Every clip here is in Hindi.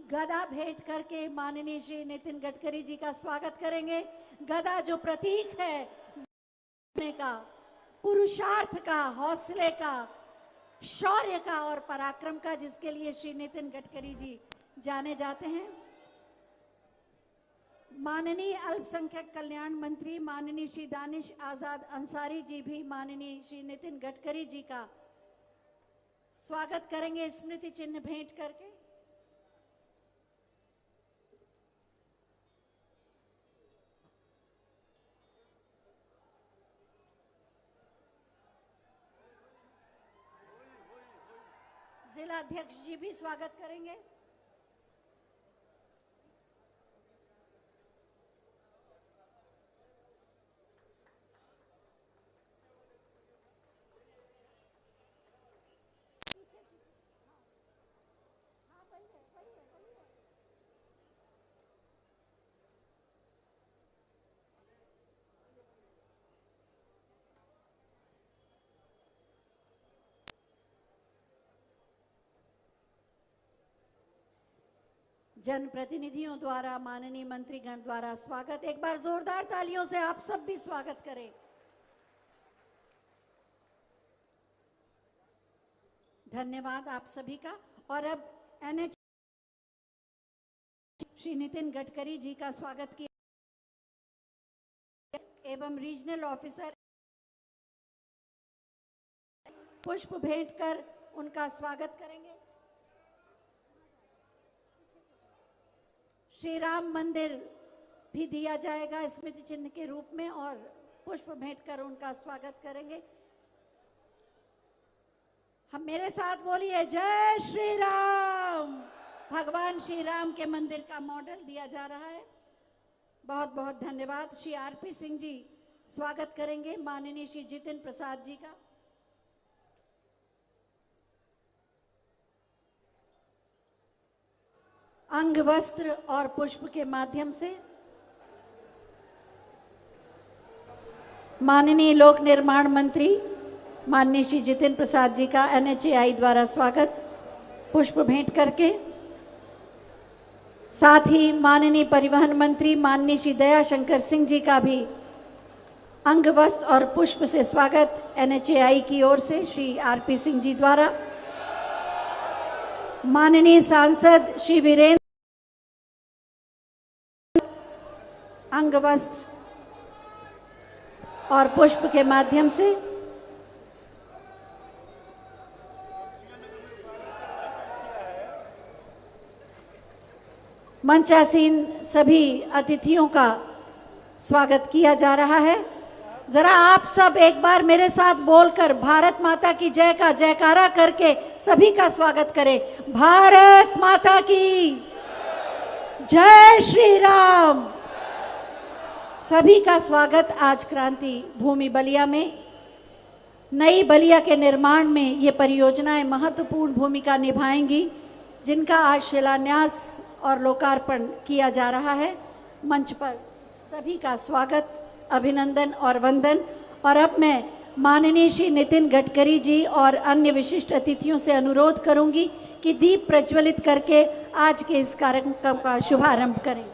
गदा भेंट करके माननीय श्री नितिन गडकरी जी का स्वागत करेंगे। गदा जो प्रतीक है का, पुरुषार्थ का, हौसले का, शौर्य का और पराक्रम का, जिसके लिए श्री नितिन गडकरी जी जाने जाते हैं। माननीय अल्पसंख्यक कल्याण मंत्री माननीय श्री दानिश आजाद अंसारी जी भी माननीय श्री नितिन गडकरी जी का स्वागत करेंगे स्मृति चिन्ह भेंट करके। जिला अध्यक्ष जी भी स्वागत करेंगे। जनप्रतिनिधियों द्वारा, माननीय मंत्रीगण द्वारा स्वागत। एक बार जोरदार तालियों से आप सब भी स्वागत करें। धन्यवाद आप सभी का। और अब NH श्री नितिन गडकरी जी का स्वागत किया एवं रीजनल ऑफिसर पुष्प भेंट कर उनका स्वागत करेंगे। श्री राम मंदिर भी दिया जाएगा स्मृति चिन्ह के रूप में और पुष्प भेंट कर उनका स्वागत करेंगे। हम मेरे साथ बोलिए जय श्री राम। भगवान श्री राम के मंदिर का मॉडल दिया जा रहा है। बहुत बहुत धन्यवाद। श्री RP सिंह जी स्वागत करेंगे माननीय श्री जितिन प्रसाद जी का। अंग वस्त्र और पुष्प के माध्यम से माननीय लोक निर्माण मंत्री माननीय श्री जितिन प्रसाद जी का NHAI द्वारा स्वागत पुष्प भेंट करके। साथ ही माननीय परिवहन मंत्री माननीय श्री दयाशंकर सिंह जी का भी अंग वस्त्र और पुष्प से स्वागत NHAI की ओर से श्री RP सिंह जी द्वारा। माननीय सांसद श्री वीरेंद्र अंग वस्त्र और पुष्प के माध्यम से। मंचासीन सभी अतिथियों का स्वागत किया जा रहा है। जरा आप सब एक बार मेरे साथ बोलकर भारत माता की जय का जयकारा करके सभी का स्वागत करें। भारत माता की जय श्री राम। सभी का स्वागत आज क्रांति भूमि बलिया में। नई बलिया के निर्माण में ये परियोजनाएं महत्वपूर्ण भूमिका निभाएंगी, जिनका आज शिलान्यास और लोकार्पण किया जा रहा है। मंच पर सभी का स्वागत, अभिनंदन और वंदन। और अब मैं माननीय श्री नितिन गडकरी जी और अन्य विशिष्ट अतिथियों से अनुरोध करूंगी कि दीप प्रज्वलित करके आज के इस कार्यक्रम का शुभारंभ करें।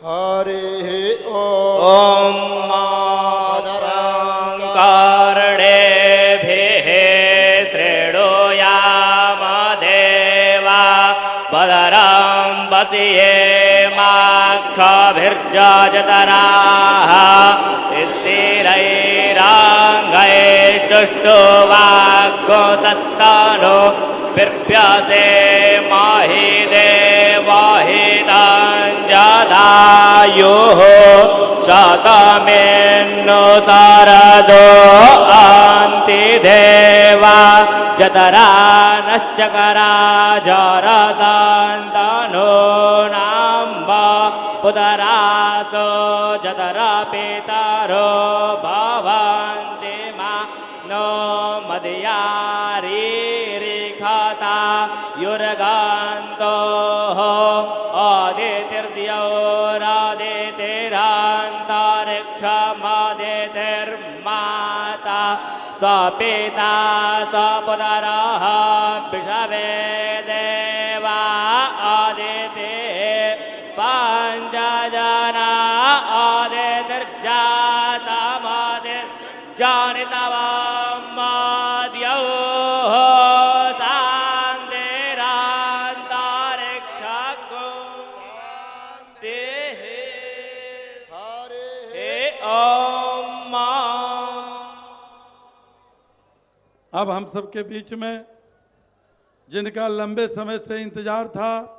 हरि ओम भद्रं कर्णेभिः शृणुयाम देवा भद्रं पश्येमाक्षभिर्यजत्राः स्थिरैराङ्गैस्तुष्टुवाग्गुंसस्तनो बिभ्यसे महि देवहिताञ्जदायुः शतमेन्नु शरदो अन्तिदेवा जतरा नश्चकरा जरसन्तनो नाम्ब पुतरासो जतरा पितरो भवन्ति मा नो मदयारी रेखाता युरगान्तो आदितिर्द्योरादितिरान्तरिक्षमादितिर्माता स्वपिता स्वपुत्रः विषवे देवा आदिते पञ्चजना आदितिर्जातमादिर्जानितवामाद्यौ शान्तिरान्तरिक्षको देः हे ॐ मा। अब हम सबके बीच में जिनका लंबे समय से इंतजार था,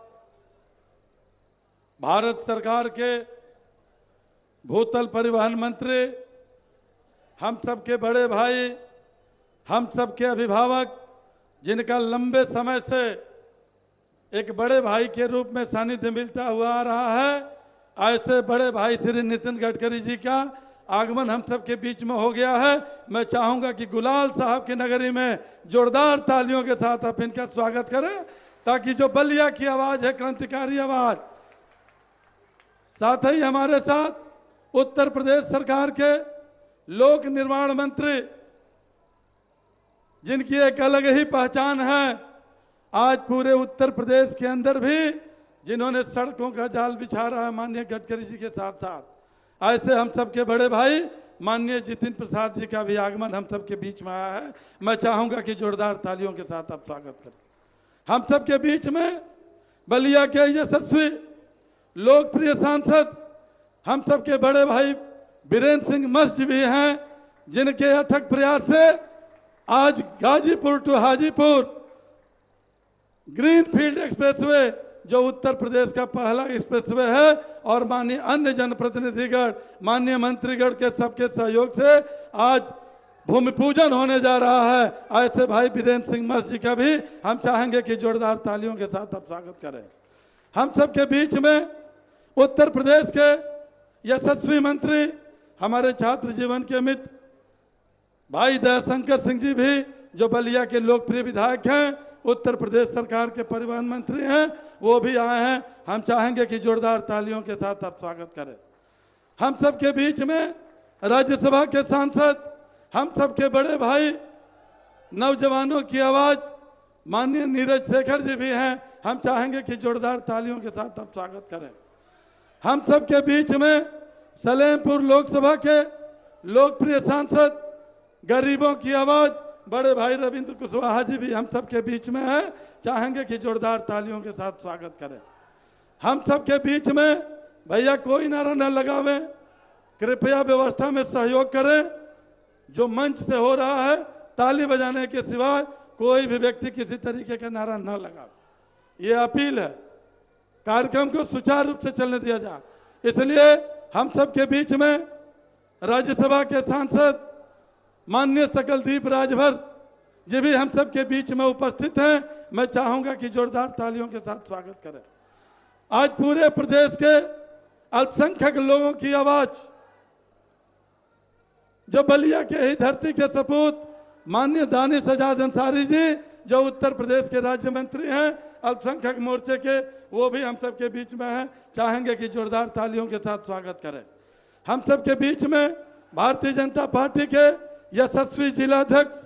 भारत सरकार के भूतल परिवहन मंत्री, हम सबके बड़े भाई, हम सबके अभिभावक, जिनका लंबे समय से एक बड़े भाई के रूप में सानिध्य मिलता हुआ आ रहा है, ऐसे बड़े भाई श्री नितिन गडकरी जी का आगमन हम सबके बीच में हो गया है। मैं चाहूंगा कि गुलाल साहब की नगरी में जोरदार तालियों के साथ आप इनका स्वागत करें, ताकि जो बलिया की आवाज है, क्रांतिकारी आवाज, साथ ही हमारे साथ उत्तर प्रदेश सरकार के लोक निर्माण मंत्री, जिनकी एक अलग ही पहचान है, आज पूरे उत्तर प्रदेश के अंदर भी जिन्होंने सड़कों का जाल बिछा रहा है माननीय गडकरी जी के साथ साथ, ऐसे हम सबके बड़े भाई माननीय जितिन प्रसाद जी का भी आगमन हम सबके बीच में आया है। मैं चाहूंगा कि जोरदार तालियों के साथ आप स्वागत करें। हम सबके बीच में बलिया के यशस्वी लोकप्रिय सांसद, हम सबके बड़े भाई बीरेन्द्र सिंह मस्त जी भी हैं, जिनके अथक प्रयास से आज Ghazipur to Hajipur greenfield expressway, जो उत्तर प्रदेश का पहला एक्सप्रेसवे है, और माननीय अन्य जनप्रतिनिधिगण, माननीय मंत्रीगण के सबके सहयोग से आज भूमि पूजन होने जा रहा है। ऐसे भाई बीरेन्द्र सिंह मस्त जी का भी हम चाहेंगे कि जोरदार तालियों के साथ आप स्वागत करें। हम सबके बीच में उत्तर प्रदेश के यशस्वी मंत्री, हमारे छात्र जीवन के मित्र भाई दयाशंकर सिंह जी भी, जो बलिया के लोकप्रिय विधायक हैं, उत्तर प्रदेश सरकार के परिवहन मंत्री हैं, वो भी आए हैं। हम चाहेंगे कि जोरदार तालियों के साथ आप स्वागत करें। हम सबके बीच में राज्यसभा के सांसद, हम सबके बड़े भाई, नौजवानों की आवाज माननीय नीरज शेखर जी भी हैं। हम चाहेंगे कि जोरदार तालियों के साथ आप स्वागत करें। हम सबके बीच में सलेमपुर लोकसभा के लोकप्रिय सांसद, गरीबों की आवाज, बड़े भाई रविंद्र कुशवाहा जी भी हम सबके बीच में हैं। चाहेंगे कि जोरदार तालियों के साथ स्वागत करें। हम सबके बीच में, भैया कोई नारा न लगावे, कृपया व्यवस्था में सहयोग करें। जो मंच से हो रहा है, ताली बजाने के सिवाय कोई भी व्यक्ति किसी तरीके का नारा न लगावे, ये अपील है। कार्यक्रम को सुचारू रूप से चलने दिया जाए, इसलिए हम सबके बीच में राज्यसभा के सांसद माननीय सकलदीप राजभर जी भी हम सबके बीच में उपस्थित हैं। मैं चाहूंगा कि जोरदार तालियों के साथ स्वागत करें। आज पूरे प्रदेश के अल्पसंख्यक लोगों की आवाज, जो बलिया के ही धरती के सपूत माननीय दानिश आजाद अंसारी जी, जो उत्तर प्रदेश के राज्य मंत्री हैं अल्पसंख्यक मोर्चे के, वो भी हम सबके बीच में हैं। चाहेंगे कि जोरदार तालियों के साथ स्वागत करें। हम सबके बीच में भारतीय जनता पार्टी के यशस्वी जिलाध्यक्ष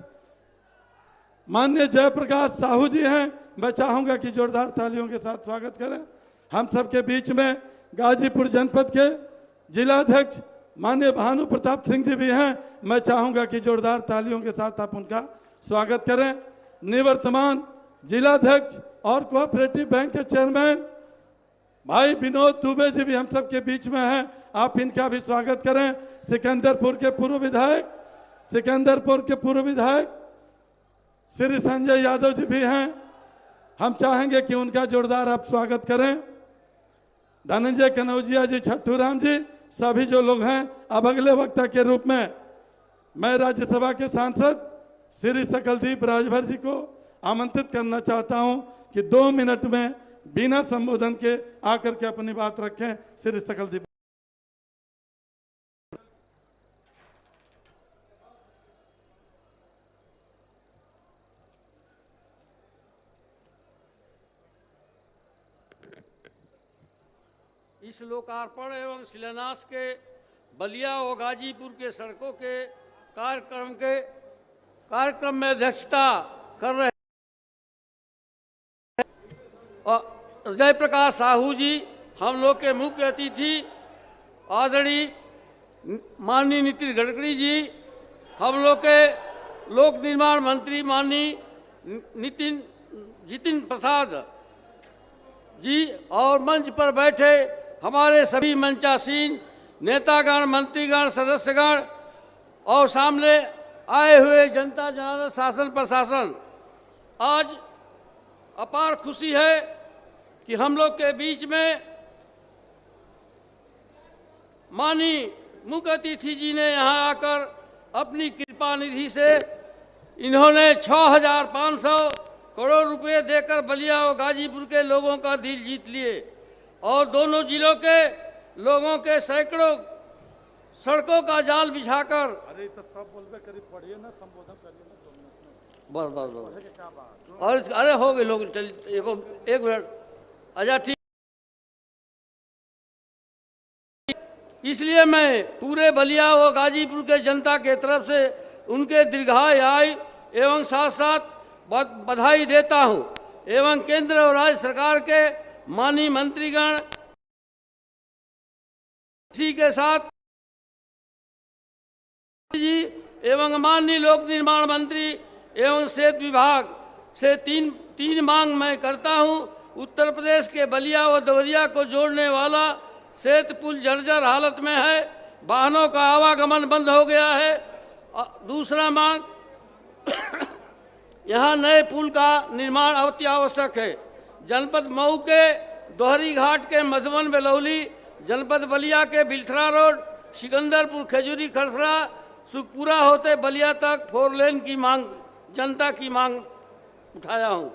माननीय जयप्रकाश साहू जी हैं। मैं चाहूंगा कि जोरदार तालियों के साथ स्वागत करें। हम सबके बीच में गाजीपुर जनपद के जिलाध्यक्ष माननीय भानु प्रताप सिंह जी भी हैं। मैं चाहूंगा कि जोरदार तालियों के साथ आप उनका स्वागत करें। निवर्तमान जिलाध्यक्ष और कोऑपरेटिव बैंक के चेयरमैन भाई विनोद दुबे जी भी हम सबके बीच में हैं। आप इनका भी स्वागत करें। सिकंदरपुर के पूर्व विधायक श्री संजय यादव जी भी हैं। हम चाहेंगे कि उनका जोरदार आप स्वागत करें। धनंजय कनौजिया जी, छट्टू राम जी, सभी जो लोग हैं। अब अगले वक्ता के रूप में मैं राज्यसभा के सांसद श्री सकलदीप राजभर जी को आमंत्रित करना चाहता हूं कि 2 मिनट में बिना संबोधन के आकर के अपनी बात रखें। श्री सकलदीप। इस लोकार्पण एवं शिलान्यास के बलिया व गाजीपुर के सड़कों के कार्यक्रम में अध्यक्षता कर रहे और जयप्रकाश साहू जी हम लोग के मुख्य अतिथि आदरणीय माननीय नितिन गडकरी जी, हम लोग के लोक निर्माण मंत्री माननीय जितिन प्रसाद जी और मंच पर बैठे हमारे सभी मंचासीन नेतागण, मंत्रीगण, सदस्यगण और सामने आए हुए जनता जनार्दन शासन प्रशासन, आज अपार खुशी है कि हम लोग के बीच में माननीय मुख्य अतिथि जी ने यहाँ आकर अपनी कृपा निधि से इन्होंने 6,500 करोड़ रुपए देकर बलिया और गाजीपुर के लोगों का दिल जीत लिए और दोनों जिलों के लोगों के सैकड़ों सड़कों का जाल बिछाकर अरे तो सब बोलबे करीब पढ़िए ना, संबोधन करिए ना। बस और अरे हो गए लोग एक मिनट अच्छा ठीक। इसलिए मैं पूरे बलिया व गाजीपुर के जनता के तरफ से उनके दीर्घायु आयु एवं साथ साथ बधाई देता हूं एवं केंद्र और राज्य सरकार के माननीय मंत्रीगण इसी के साथ जी एवं माननीय लोक निर्माण मंत्री एवं सेतु विभाग से तीन मांग मैं करता हूं। उत्तर प्रदेश के बलिया व देवरिया को जोड़ने वाला सेतु पुल जर्जर हालत में है, वाहनों का आवागमन बंद हो गया है। दूसरा मांग यहाँ नए पुल का निर्माण अति आवश्यक है। जनपद मऊ के दोहरी घाट के मधुबन बेलौली, जनपद बलिया के बिलथरा रोड, सिकंदरपुर खजूरी खरसरा सुखपुरा होते बलिया तक 4 लेन की मांग जनता की मांग उठाया हूँ।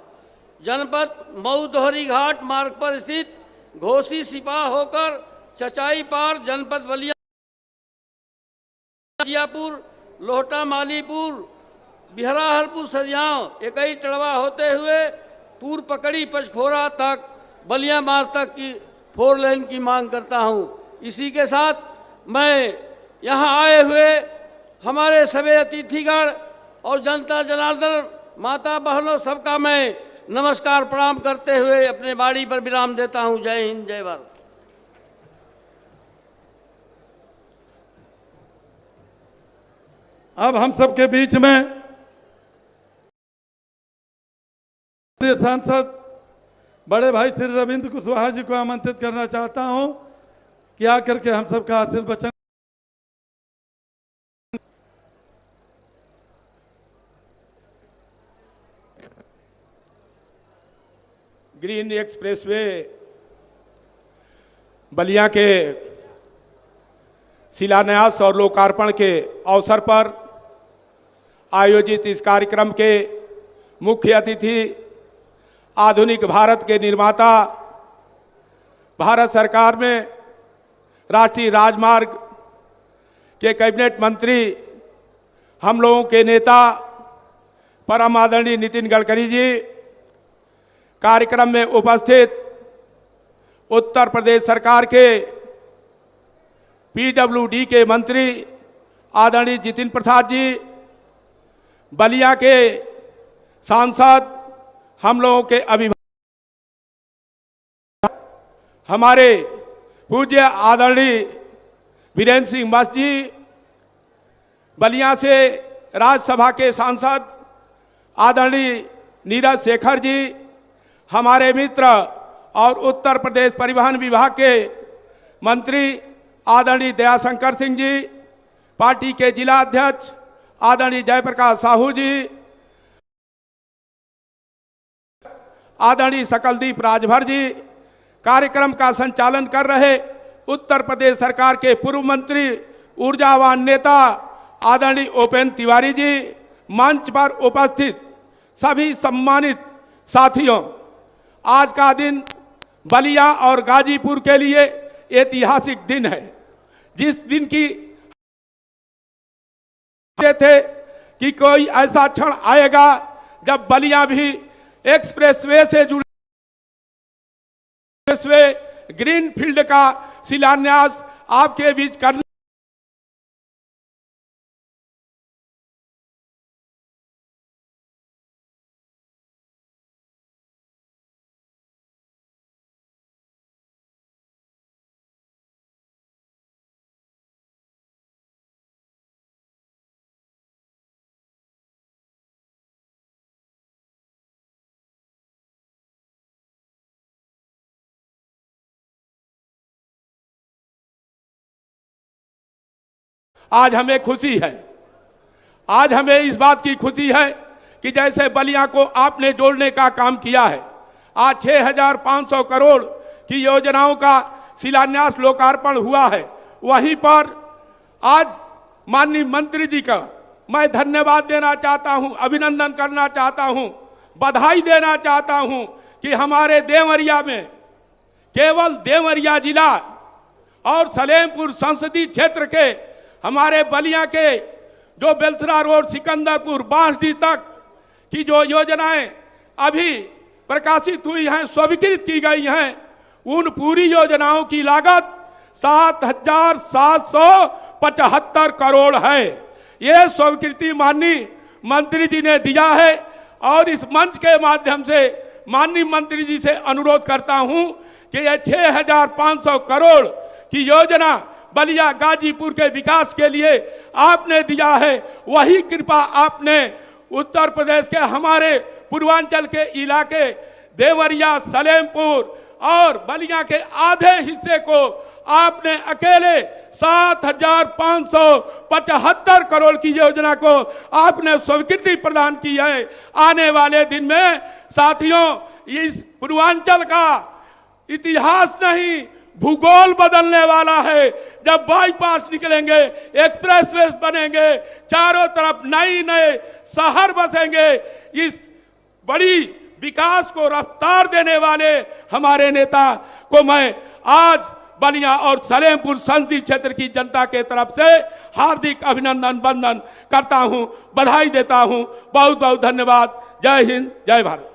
जनपद मऊ दोहरी घाट मार्ग पर स्थित घोसी सिपाह होकर चचाई पार जनपद बलिया जियापुर लोहटा मालीपुर बिहराहलपुर सरियाव इकई टड़वा होते हुए पूर्व पकड़ी पचखोरा तक बलिया मार्ग तक की 4 लेन की मांग करता हूं। इसी के साथ मैं यहां आए हुए हमारे सभी अतिथिगण और जनता जनार्दन माता बहनों सबका मैं नमस्कार प्रणाम करते हुए अपने बाड़ी पर विराम देता हूं। जय हिंद, जय भारत। अब हम सबके बीच में सांसद बड़े भाई श्री रविंद्र कुशवाहा जी को आमंत्रित करना चाहता हूं कि आकर के हम सबका आशीर्वचन। ग्रीन एक्सप्रेसवे बलिया के शिलान्यास और लोकार्पण के अवसर पर आयोजित इस कार्यक्रम के मुख्य अतिथि आधुनिक भारत के निर्माता, भारत सरकार में राष्ट्रीय राजमार्ग के कैबिनेट मंत्री, हम लोगों के नेता परम आदरणीय नितिन गडकरी जी, कार्यक्रम में उपस्थित उत्तर प्रदेश सरकार के पीडब्ल्यूडी के मंत्री आदरणीय जितिन प्रसाद जी, बलिया के सांसद, हम लोगों के अभिभावक, हमारे पूज्य आदरणीय वीरेंद्र सिंह मस्त जी, बलिया से राज्यसभा के सांसद आदरणीय नीरज शेखर जी, हमारे मित्र और उत्तर प्रदेश परिवहन विभाग के मंत्री आदरणीय दयाशंकर सिंह जी, पार्टी के जिला अध्यक्ष आदरणीय जयप्रकाश साहू जी, आदरणीय सकलदीप राजभर जी, कार्यक्रम का संचालन कर रहे उत्तर प्रदेश सरकार के पूर्व मंत्री ऊर्जावान नेता आदरणीय उपेंद्र तिवारी जी, मंच पर उपस्थित सभी सम्मानित साथियों, आज का दिन बलिया और गाजीपुर के लिए ऐतिहासिक दिन है। जिस दिन की थे कि कोई ऐसा क्षण आएगा जब बलिया भी एक्सप्रेसवे से जुड़े, एक्सप्रेसवे ग्रीन फील्ड का शिलान्यास आपके बीच करने आज हमें खुशी है। आज हमें इस बात की खुशी है कि जैसे बलिया को आपने जोड़ने का काम किया है, आज 6,500 करोड़ की योजनाओं का शिलान्यास लोकार्पण हुआ है। वहीं पर आज माननीय मंत्री जी का मैं धन्यवाद देना चाहता हूं, अभिनंदन करना चाहता हूं, बधाई देना चाहता हूं कि हमारे देवरिया में, केवल देवरिया जिला और सलेमपुर संसदीय क्षेत्र के हमारे बलिया के जो बेलथरा रोड, सिकंदरपुर, बांसडी तक की जो योजनाएं अभी प्रकाशित हुई हैं, स्वीकृत की गई हैं, उन पूरी योजनाओं की लागत 7,775 करोड़ है। ये स्वीकृति माननीय मंत्री जी ने दिया है और इस मंच के माध्यम से माननीय मंत्री जी से अनुरोध करता हूं कि ये 6,500 करोड़ की योजना बलिया गाजीपुर के विकास के लिए आपने दिया है, वही कृपा आपने उत्तर प्रदेश के हमारे पूर्वांचल के इलाके देवरिया, सलेमपुर और बलिया के आधे हिस्से को आपने अकेले 7,575 करोड़ की योजना को आपने स्वीकृति प्रदान की है। आने वाले दिन में साथियों, इस पूर्वांचल का इतिहास नहीं, भूगोल बदलने वाला है। जब बाईपास निकलेंगे, एक्सप्रेसवे बनेंगे, चारों तरफ नए नए शहर बसेंगे, इस बड़ी विकास को रफ्तार देने वाले हमारे नेता को मैं आज बलिया और सलेमपुर संसदीय क्षेत्र की जनता के तरफ से हार्दिक अभिनंदन वंदन करता हूं, बधाई देता हूं। बहुत बहुत धन्यवाद। जय हिंद, जय भारत।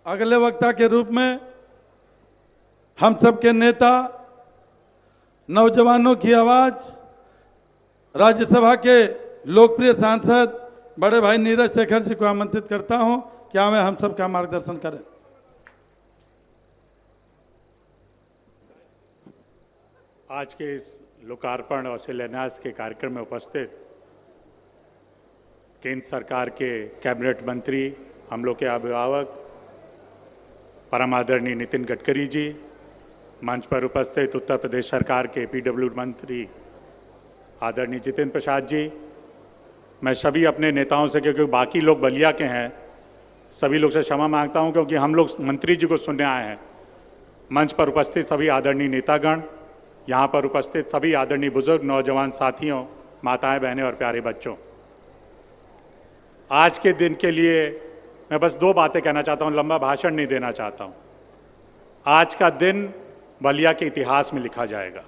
अगले वक्ता के रूप में हम सबके नेता, नौजवानों की आवाज, राज्यसभा के लोकप्रिय सांसद बड़े भाई नीरज शेखर जी को आमंत्रित करता हूं कि हमें हम सबका मार्गदर्शन करें। आज के इस लोकार्पण और शिलान्यास के कार्यक्रम में उपस्थित केंद्र सरकार के कैबिनेट मंत्री, हम लोग के अभिभावक परम आदरणीय नितिन गडकरी जी, मंच पर उपस्थित उत्तर प्रदेश सरकार के पीडब्ल्यू मंत्री आदरणीय जितेंद्र प्रसाद जी, मैं सभी अपने नेताओं से, क्योंकि बाकी लोग बलिया के हैं, सभी लोग से क्षमा मांगता हूं क्योंकि हम लोग मंत्री जी को सुनने आए हैं। मंच पर उपस्थित सभी आदरणीय नेतागण, यहाँ पर उपस्थित सभी आदरणीय बुजुर्ग, नौजवान साथियों, माताएं, बहनें और प्यारे बच्चों, आज के दिन के लिए मैं बस दो बातें कहना चाहता हूं, लंबा भाषण नहीं देना चाहता हूं। आज का दिन बलिया के इतिहास में लिखा जाएगा,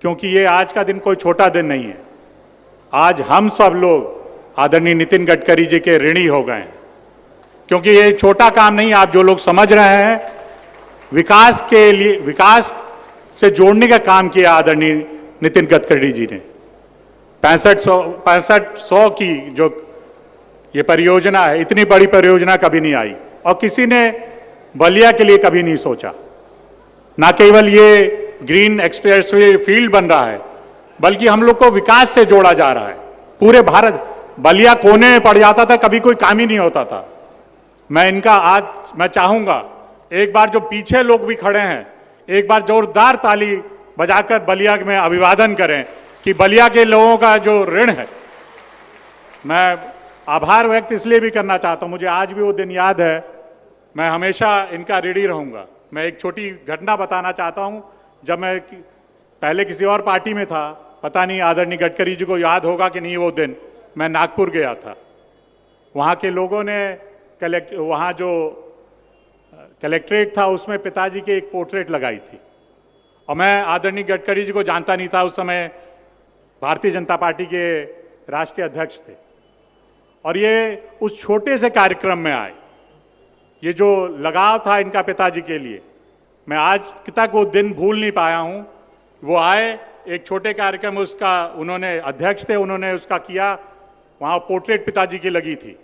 क्योंकि ये आज का दिन कोई छोटा दिन नहीं है। आज हम सब लोग आदरणीय नितिन गडकरी जी के ऋणी हो गए हैं, क्योंकि ये छोटा काम नहीं। आप जो लोग समझ रहे हैं, विकास के लिए, विकास से जोड़ने का काम किया आदरणीय नितिन गडकरी जी ने। 6500 की जो ये परियोजना है, इतनी बड़ी परियोजना कभी नहीं आई और किसी ने बलिया के लिए कभी नहीं सोचा। ना केवल ये ग्रीन एक्सप्रेसवे फील्ड बन रहा है, बल्कि हम लोग को विकास से जोड़ा जा रहा है। पूरे भारत, बलिया कोने में पड़ जाता था, कभी कोई काम ही नहीं होता था। मैं इनका आज मैं चाहूंगा एक बार जो पीछे लोग भी खड़े हैं, एक बार जोरदार ताली बजाकर बलिया में अभिवादन करें कि बलिया के लोगों का जो ऋण है, मैं आभार व्यक्त इसलिए भी करना चाहता हूं। मुझे आज भी वो दिन याद है, मैं हमेशा इनका ऋणी रहूंगा। मैं एक छोटी घटना बताना चाहता हूं। जब मैं पहले किसी और पार्टी में था, पता नहीं आदरणीय गडकरी जी को याद होगा कि नहीं, वो दिन मैं नागपुर गया था। वहां के लोगों ने वहां जो कलेक्ट्रेट था, उसमें पिताजी की एक पोर्ट्रेट लगाई थी और मैं आदरणीय गडकरी जी को जानता नहीं था। उस समय भारतीय जनता पार्टी के राष्ट्रीय अध्यक्ष थे और ये उस छोटे से कार्यक्रम में आए। ये जो लगाव था इनका पिताजी के लिए, मैं आज तक वो दिन भूल नहीं पाया हूं। वो आए, एक छोटे कार्यक्रम उसका उन्होंने अध्यक्ष थे, उन्होंने उसका किया, वहां पोर्ट्रेट पिताजी की लगी थी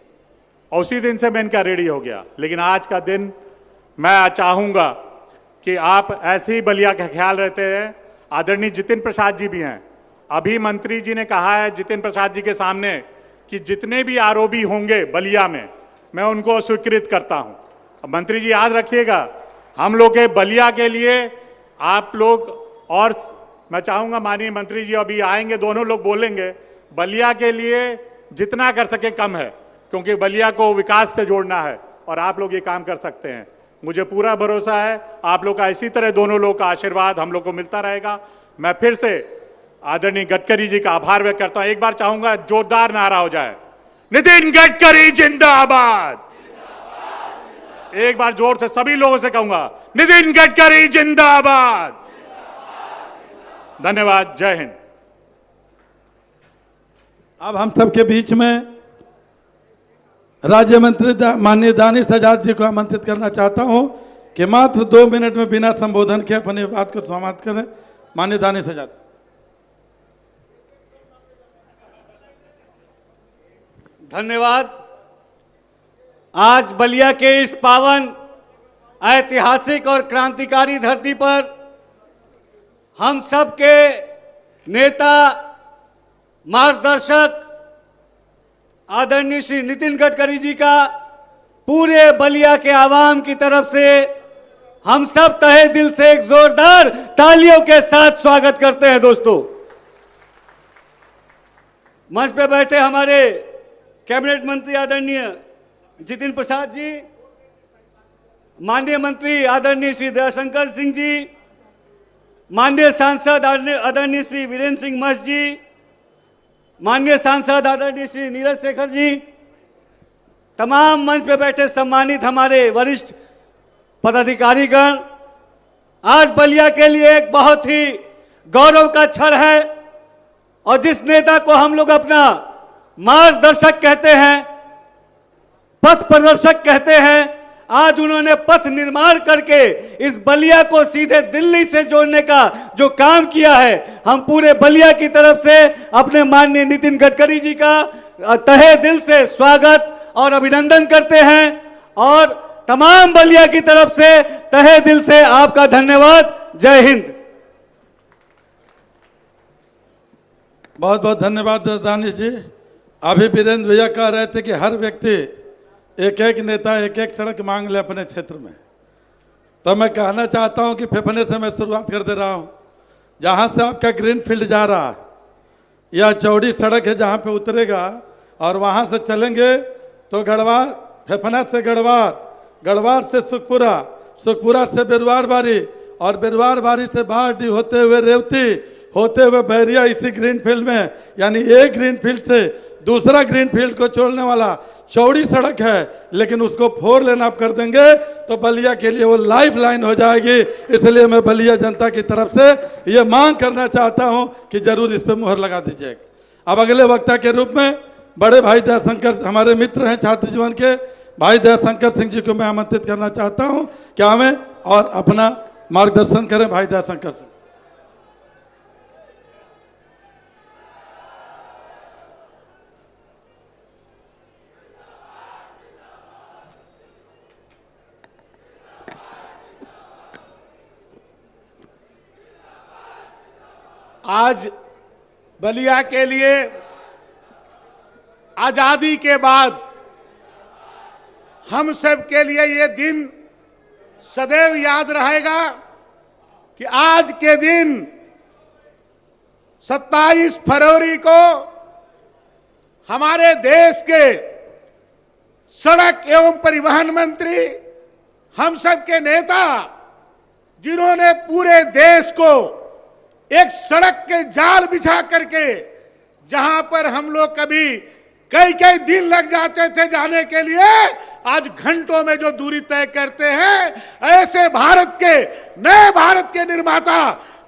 और उसी दिन से मैं इनका रेडी हो गया। लेकिन आज का दिन मैं चाहूंगा कि आप ऐसे ही बलिया का ख्याल रहते हैं। आदरणीय जितिन प्रसाद जी भी हैं, अभी मंत्री जी ने कहा है जितिन प्रसाद जी के सामने कि जितने भी आरोपी होंगे बलिया में मैं उनको स्वीकृत करता हूं। अब मंत्री जी याद रखिएगा, हम लोग के बलिया के लिए आप लोग, और मैं चाहूंगा माननीय मंत्री जी अभी आएंगे, दोनों लोग बोलेंगे, बलिया के लिए जितना कर सके कम है, क्योंकि बलिया को विकास से जोड़ना है और आप लोग ये काम कर सकते हैं। मुझे पूरा भरोसा है आप लोग का इसी तरह दोनों लोग का आशीर्वाद हम लोग को मिलता रहेगा। मैं फिर से आदरणीय गडकरी जी का आभार व्यक्त करता हूं। एक बार चाहूंगा जोरदार नारा हो जाए, नितिन गडकरी जिंदाबाद। एक बार जोर से सभी लोगों से कहूंगा, नितिन गडकरी जिंदाबाद। धन्यवाद, जय हिंद। अब हम सबके बीच में राज्य मंत्री माननीय दानिश आजाद जी को आमंत्रित करना चाहता हूं कि मात्र 2 मिनट में बिना संबोधन के अपनी बात को समाप्त करें। माननीय दानिश आजाद। धन्यवाद। आज बलिया के इस पावन ऐतिहासिक और क्रांतिकारी धरती पर हम सब के नेता मार्गदर्शक आदरणीय श्री नितिन गडकरी जी का पूरे बलिया के आवाम की तरफ से हम सब तहे दिल से एक जोरदार तालियों के साथ स्वागत करते हैं। दोस्तों, मंच पे बैठे हमारे कैबिनेट मंत्री आदरणीय जितिन प्रसाद जी, माननीय मंत्री आदरणीय श्री दयाशंकर सिंह जी, माननीय सांसद आदरणीय श्री वीरेंद्र सिंह मस्त जी, माननीय सांसद आदरणीय श्री नीरज शेखर जी, तमाम मंच पे बैठे सम्मानित हमारे वरिष्ठ पदाधिकारीगण, आज बलिया के लिए एक बहुत ही गौरव का क्षण है और जिस नेता को हम लोग अपना मार्गदर्शक कहते हैं, पथ प्रदर्शक कहते हैं, आज उन्होंने पथ निर्माण करके इस बलिया को सीधे दिल्ली से जोड़ने का जो काम किया है, हम पूरे बलिया की तरफ से अपने माननीय नितिन गडकरी जी का तहे दिल से स्वागत और अभिनंदन करते हैं और तमाम बलिया की तरफ से तहे दिल से आपका धन्यवाद। जय हिंद। बहुत बहुत धन्यवाद दानिश जी। अभी वीरेंद्र भैया कह रहे थे कि हर व्यक्ति एक एक नेता एक एक सड़क मांग ले अपने क्षेत्र में, तो मैं कहना चाहता हूं कि फेफने से मैं शुरुआत कर दे रहा हूं। जहां से आपका ग्रीन फील्ड जा रहा है, यह चौड़ी सड़क है जहां पे उतरेगा और वहां से चलेंगे तो गढ़वार, फेफना से गढ़वार, गढ़वार से सुखपुरा, सुखपुरा से बिरवार बारी और बिरवार बारी से बारडी होते हुए रेवती होते हुए बैरिया, इसी ग्रीन फील्ड में, यानी एक ग्रीन फील्ड से दूसरा ग्रीन फील्ड को छोड़ने वाला चौड़ी सड़क है, लेकिन उसको 4 लेन आप कर देंगे तो बलिया के लिए वो लाइफ लाइन हो जाएगी। इसलिए मैं बलिया जनता की तरफ से ये मांग करना चाहता हूं कि जरूर इस पर मुहर लगा दीजिएगा। अब अगले वक्ता के रूप में बड़े भाई दयाशंकर, हमारे मित्र हैं छात्र जीवन के भाई दयाशंकर सिंह जी को मैं आमंत्रित करना चाहता हूं कि हमें और अपना मार्गदर्शन करें। भाई दयाशंकर सिंह। आज बलिया के लिए आजादी के बाद हम सब के लिए ये दिन सदैव याद रहेगा कि आज के दिन 27 फरवरी को हमारे देश के सड़क एवं परिवहन मंत्री, हम सब के नेता, जिन्होंने पूरे देश को एक सड़क के जाल बिछा करके, जहां पर हम लोग कभी कई कई दिन लग जाते थे जाने के लिए, आज घंटों में जो दूरी तय करते हैं, ऐसे भारत के, नए भारत के निर्माता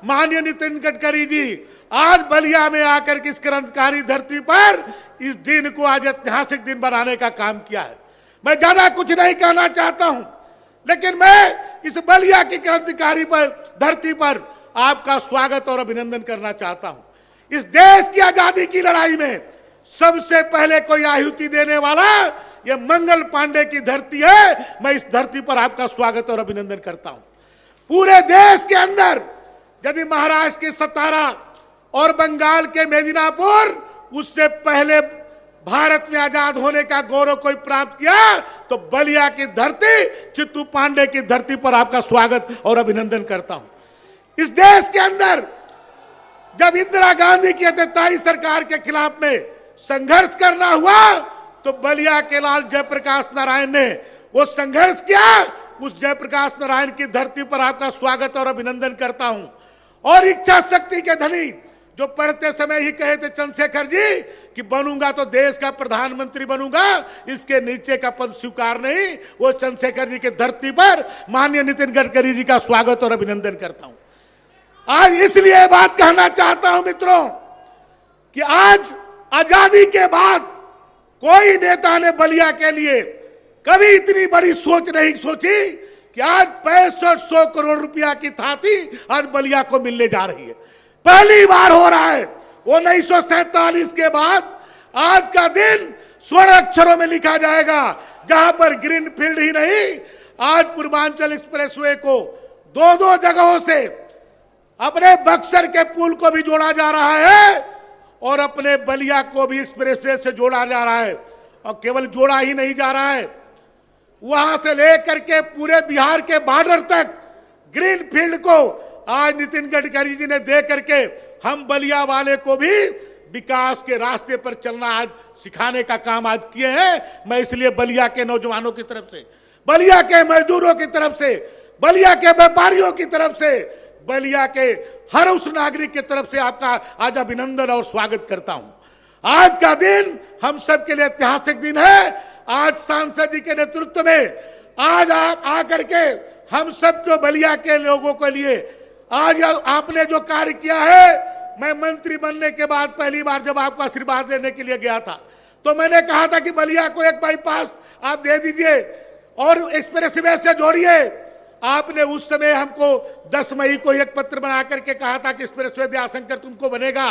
माननीय नितिन गडकरी जी आज बलिया में आकर के इस क्रांतिकारी धरती पर इस दिन को आज ऐतिहासिक दिन बनाने का काम किया है। मैं ज्यादा कुछ नहीं कहना चाहता हूं, लेकिन मैं इस बलिया की क्रांतिकारी पर धरती पर आपका स्वागत और अभिनंदन करना चाहता हूं। इस देश की आजादी की लड़ाई में सबसे पहले कोई आहुति देने वाला ये मंगल पांडे की धरती है। मैं इस धरती पर आपका स्वागत और अभिनंदन करता हूं। पूरे देश के अंदर यदि महाराष्ट्र के सतारा और बंगाल के मेदिनीपुर उससे पहले भारत में आजाद होने का गौरव कोई प्राप्त किया तो बलिया की धरती, चित्तू पांडे की धरती पर आपका स्वागत और अभिनंदन करता हूं। इस देश के अंदर जब इंदिरा गांधी की अत्याचारी सरकार के खिलाफ में संघर्ष करना हुआ तो बलिया के लाल जयप्रकाश नारायण ने वो संघर्ष किया। उस जयप्रकाश नारायण की धरती पर आपका स्वागत और अभिनंदन करता हूं। और इच्छा शक्ति के धनी जो पढ़ते समय ही कहे थे चंद्रशेखर जी कि बनूंगा तो देश का प्रधानमंत्री बनूंगा, इसके नीचे का पद स्वीकार नहीं, वो चंद्रशेखर जी के धरती पर माननीय नितिन गडकरी जी का स्वागत और अभिनंदन करता हूं। आज इसलिए बात कहना चाहता हूं मित्रों कि आज आजादी के बाद कोई नेता ने बलिया के लिए कभी इतनी बड़ी सोच नहीं सोची कि आज 6500 करोड़ रुपया की थाती आज बलिया को मिलने जा रही है। पहली बार हो रहा है। 1947 के बाद आज का दिन स्वर्ण अक्षरों में लिखा जाएगा, जहां पर ग्रीन फील्ड ही नहीं, आज पूर्वांचल एक्सप्रेसवे को दो जगहों से अपने बक्सर के पुल को भी जोड़ा जा रहा है और अपने बलिया को भी एक्सप्रेसवे से जोड़ा जा रहा है। और केवल जोड़ा ही नहीं जा रहा है, वहां से लेकर के पूरे बिहार के बॉर्डर तक ग्रीन फील्ड को आज नितिन गडकरी जी ने दे करके हम बलिया वाले को भी विकास के रास्ते पर चलना आज सिखाने का काम आज किए हैं। मैं इसलिए बलिया के नौजवानों की तरफ से, बलिया के मजदूरों की तरफ से, बलिया के व्यापारियों की तरफ से, बलिया के हर उस नागरिक की तरफ से आपका आज अभिनंदन और स्वागत करता हूं। आज का दिन हम सबके लिए ऐतिहासिक दिन है। आज सांसद जी के नेतृत्व में आज आप आकर के हम सबको बलिया के लोगों के लिए आज आपने जो कार्य किया है, मैं मंत्री बनने के बाद पहली बार जब आपको आशीर्वाद देने के लिए गया था तो मैंने कहा था कि बलिया को एक बाईपास आप दे दीजिए और एक्सप्रेसवे से जोड़िए। आपने उस समय हमको 10 मई को एक पत्र बना करके कहा था कि एक्सप्रेसवे दयाशंकर तुमको बनेगा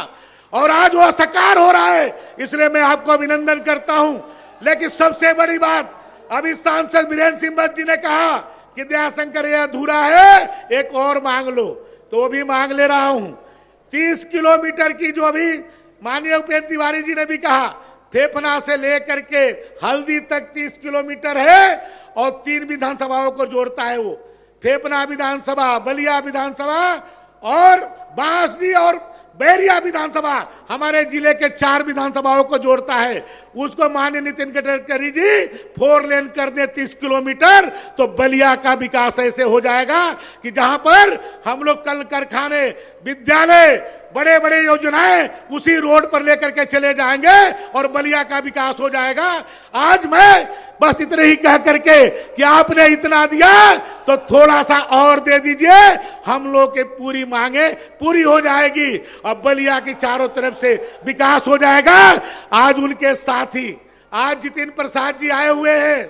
और आज वो साकार हो रहा है, इसलिए मैं आपको अभिनंदन करता हूं। लेकिन सबसे बड़ी बात, अभी सांसद वीरेंद्र सिंह बंद जी ने कहा कि दयाशंकर ये अधूरा है, एक और मांग लो, तो वो भी मांग ले रहा हूं। 30 किलोमीटर की जो अभी माननीय उपेंद्र तिवारी जी ने भी कहा, फेफना से लेकर के हल्दी तक 30 किलोमीटर है और 3 विधानसभाओं को जोड़ता है। वो फेफना विधानसभा, बलिया विधानसभा और बांसडी और बैरिया विधानसभा, हमारे जिले के 4 विधानसभाओं को जोड़ता है। उसको माननीय नितिन गडकरी जी 4 लेन कर दे 30 किलोमीटर, तो बलिया का विकास ऐसे हो जाएगा कि जहां पर हम लोग कल कारखाने, विद्यालय, बड़े बड़े योजनाएं उसी रोड पर लेकर के चले जाएंगे और बलिया का विकास हो जाएगा। आज मैं बस इतने ही कह करके कि आपने इतना दिया तो थोड़ा सा और दे दीजिए, हम लोग के पूरी मांगे पूरी हो जाएगी और बलिया की चारों तरफ से विकास हो जाएगा। आज उनके साथी, आज जितिन प्रसाद जी आए हुए हैं,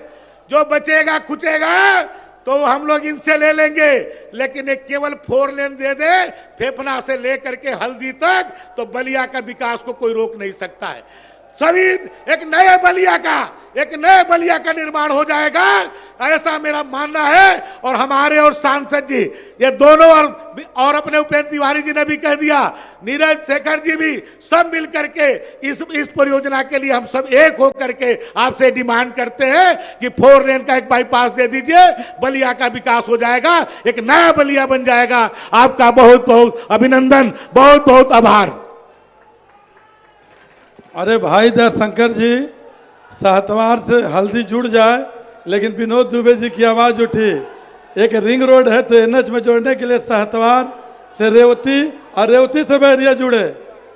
जो बचेगा खुचेगा तो हम लोग इनसे ले लेंगे, लेकिन एक केवल 4 लेन दे दे फेफना से लेकर के हल्दी तक, तो बलिया का विकास को कोई रोक नहीं सकता है। सभी एक नए बलिया का निर्माण हो जाएगा, ऐसा मेरा मानना है। और हमारे और सांसद जी ये दोनों और अपने उपेंद्र तिवारी जी ने भी कह दिया, नीरज शेखर जी भी, सब मिल करके इस परियोजना के लिए हम सब एक हो करके आपसे डिमांड करते हैं कि 4 लेन का एक बाईपास दे दीजिए, बलिया का विकास हो जाएगा, एक नया बलिया बन जाएगा। आपका बहुत बहुत अभिनंदन, बहुत बहुत आभार। अरे भाई दयाशंकर जी, सहतवार से हल्दी जुड़ जाए, लेकिन विनोद दुबे जी की आवाज उठी, एक रिंग रोड है तो एनएच में जोड़ने के लिए सहतवार से रेवती और रेवती से बैरिया जुड़े,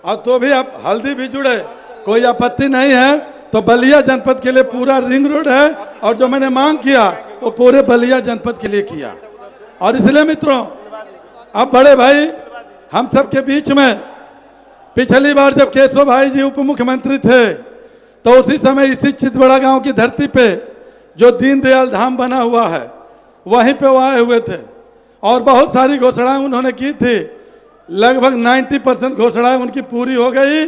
और तो भी आप हल्दी भी जुड़े, कोई आपत्ति नहीं है। तो बलिया जनपद के लिए पूरा रिंग रोड है और जो मैंने मांग किया वो पूरे बलिया जनपद के लिए किया। और इसलिए मित्रों, अब बड़े भाई हम सबके बीच में, पिछली बार जब केशव भाई जी उप मुख्यमंत्री थे तो उसी समय इसी चितबड़ा गांव की धरती पे जो दीनदयाल धाम बना हुआ है, वहीं पे वो आए हुए थे और बहुत सारी घोषणाएं उन्होंने की थी। लगभग 90% घोषणाएं उनकी पूरी हो गई।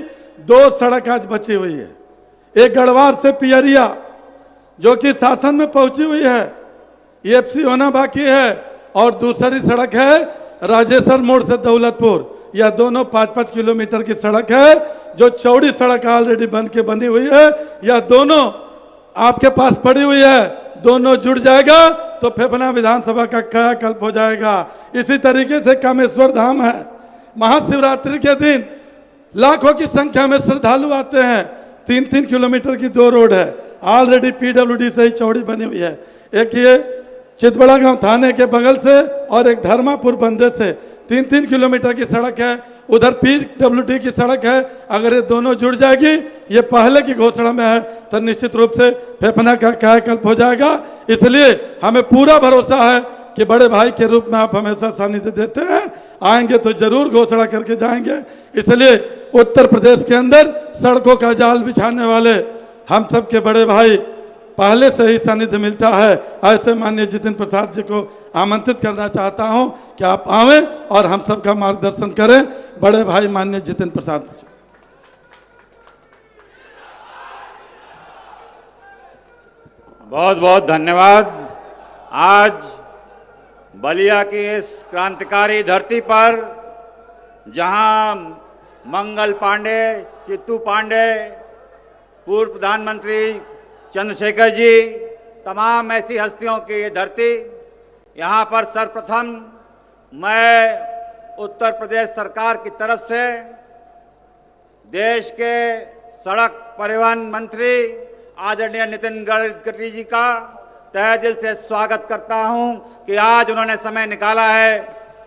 2 सड़क आज बची हुई है, एक गढ़वार से पियरिया जो कि शासन में पहुंची हुई है, EFC होना बाकी है, और दूसरी सड़क है राजेश्वर मोड़ से दौलतपुर। यह दोनों 5-5 किलोमीटर की सड़क है, जो चौड़ी सड़क ऑलरेडी बन के बनी हुई है। यह दोनों आपके पास पड़ी हुई है, दोनों जुड़ जाएगा तो फेफना विधानसभा का कायाकल्प हो जाएगा। इसी तरीके से कामेश्वर धाम है, महाशिवरात्रि के दिन लाखों की संख्या में श्रद्धालु आते हैं। 3-3 किलोमीटर की 2 रोड है, ऑलरेडी PWD से ही चौड़ी बनी हुई है। एक ये चितबड़ा गांव थाने के बगल से और एक धर्मापुर बंदे से 3-3 किलोमीटर की सड़क है, उधर PWD की सड़क है। अगर ये दोनों जुड़ जाएगी, ये पहले की घोषणा में है, तो निश्चित रूप से फेफना का कायाकल्प हो जाएगा। इसलिए हमें पूरा भरोसा है कि बड़े भाई के रूप में आप हमेशा सानिध्य देते हैं, आएंगे तो जरूर घोषणा करके जाएंगे। इसलिए उत्तर प्रदेश के अंदर सड़कों का जाल बिछाने वाले हम सब के बड़े भाई पहले से ही सानिध्य मिलता है। ऐसे माननीय जितेंद्र प्रसाद जी को आमंत्रित करना चाहता हूं कि आप आवें और हम सबका मार्गदर्शन करें। बड़े भाई माननीय जितेंद्र प्रसाद जी। बहुत बहुत धन्यवाद। आज बलिया की इस क्रांतिकारी धरती पर जहां मंगल पांडे, चित्तू पांडे, पूर्व प्रधानमंत्री चंद्रशेखर जी, तमाम ऐसी हस्तियों की ये धरती, यहाँ पर सर्वप्रथम मैं उत्तर प्रदेश सरकार की तरफ से देश के सड़क परिवहन मंत्री आदरणीय नितिन गडकरी जी का तहे दिल से स्वागत करता हूं कि आज उन्होंने समय निकाला है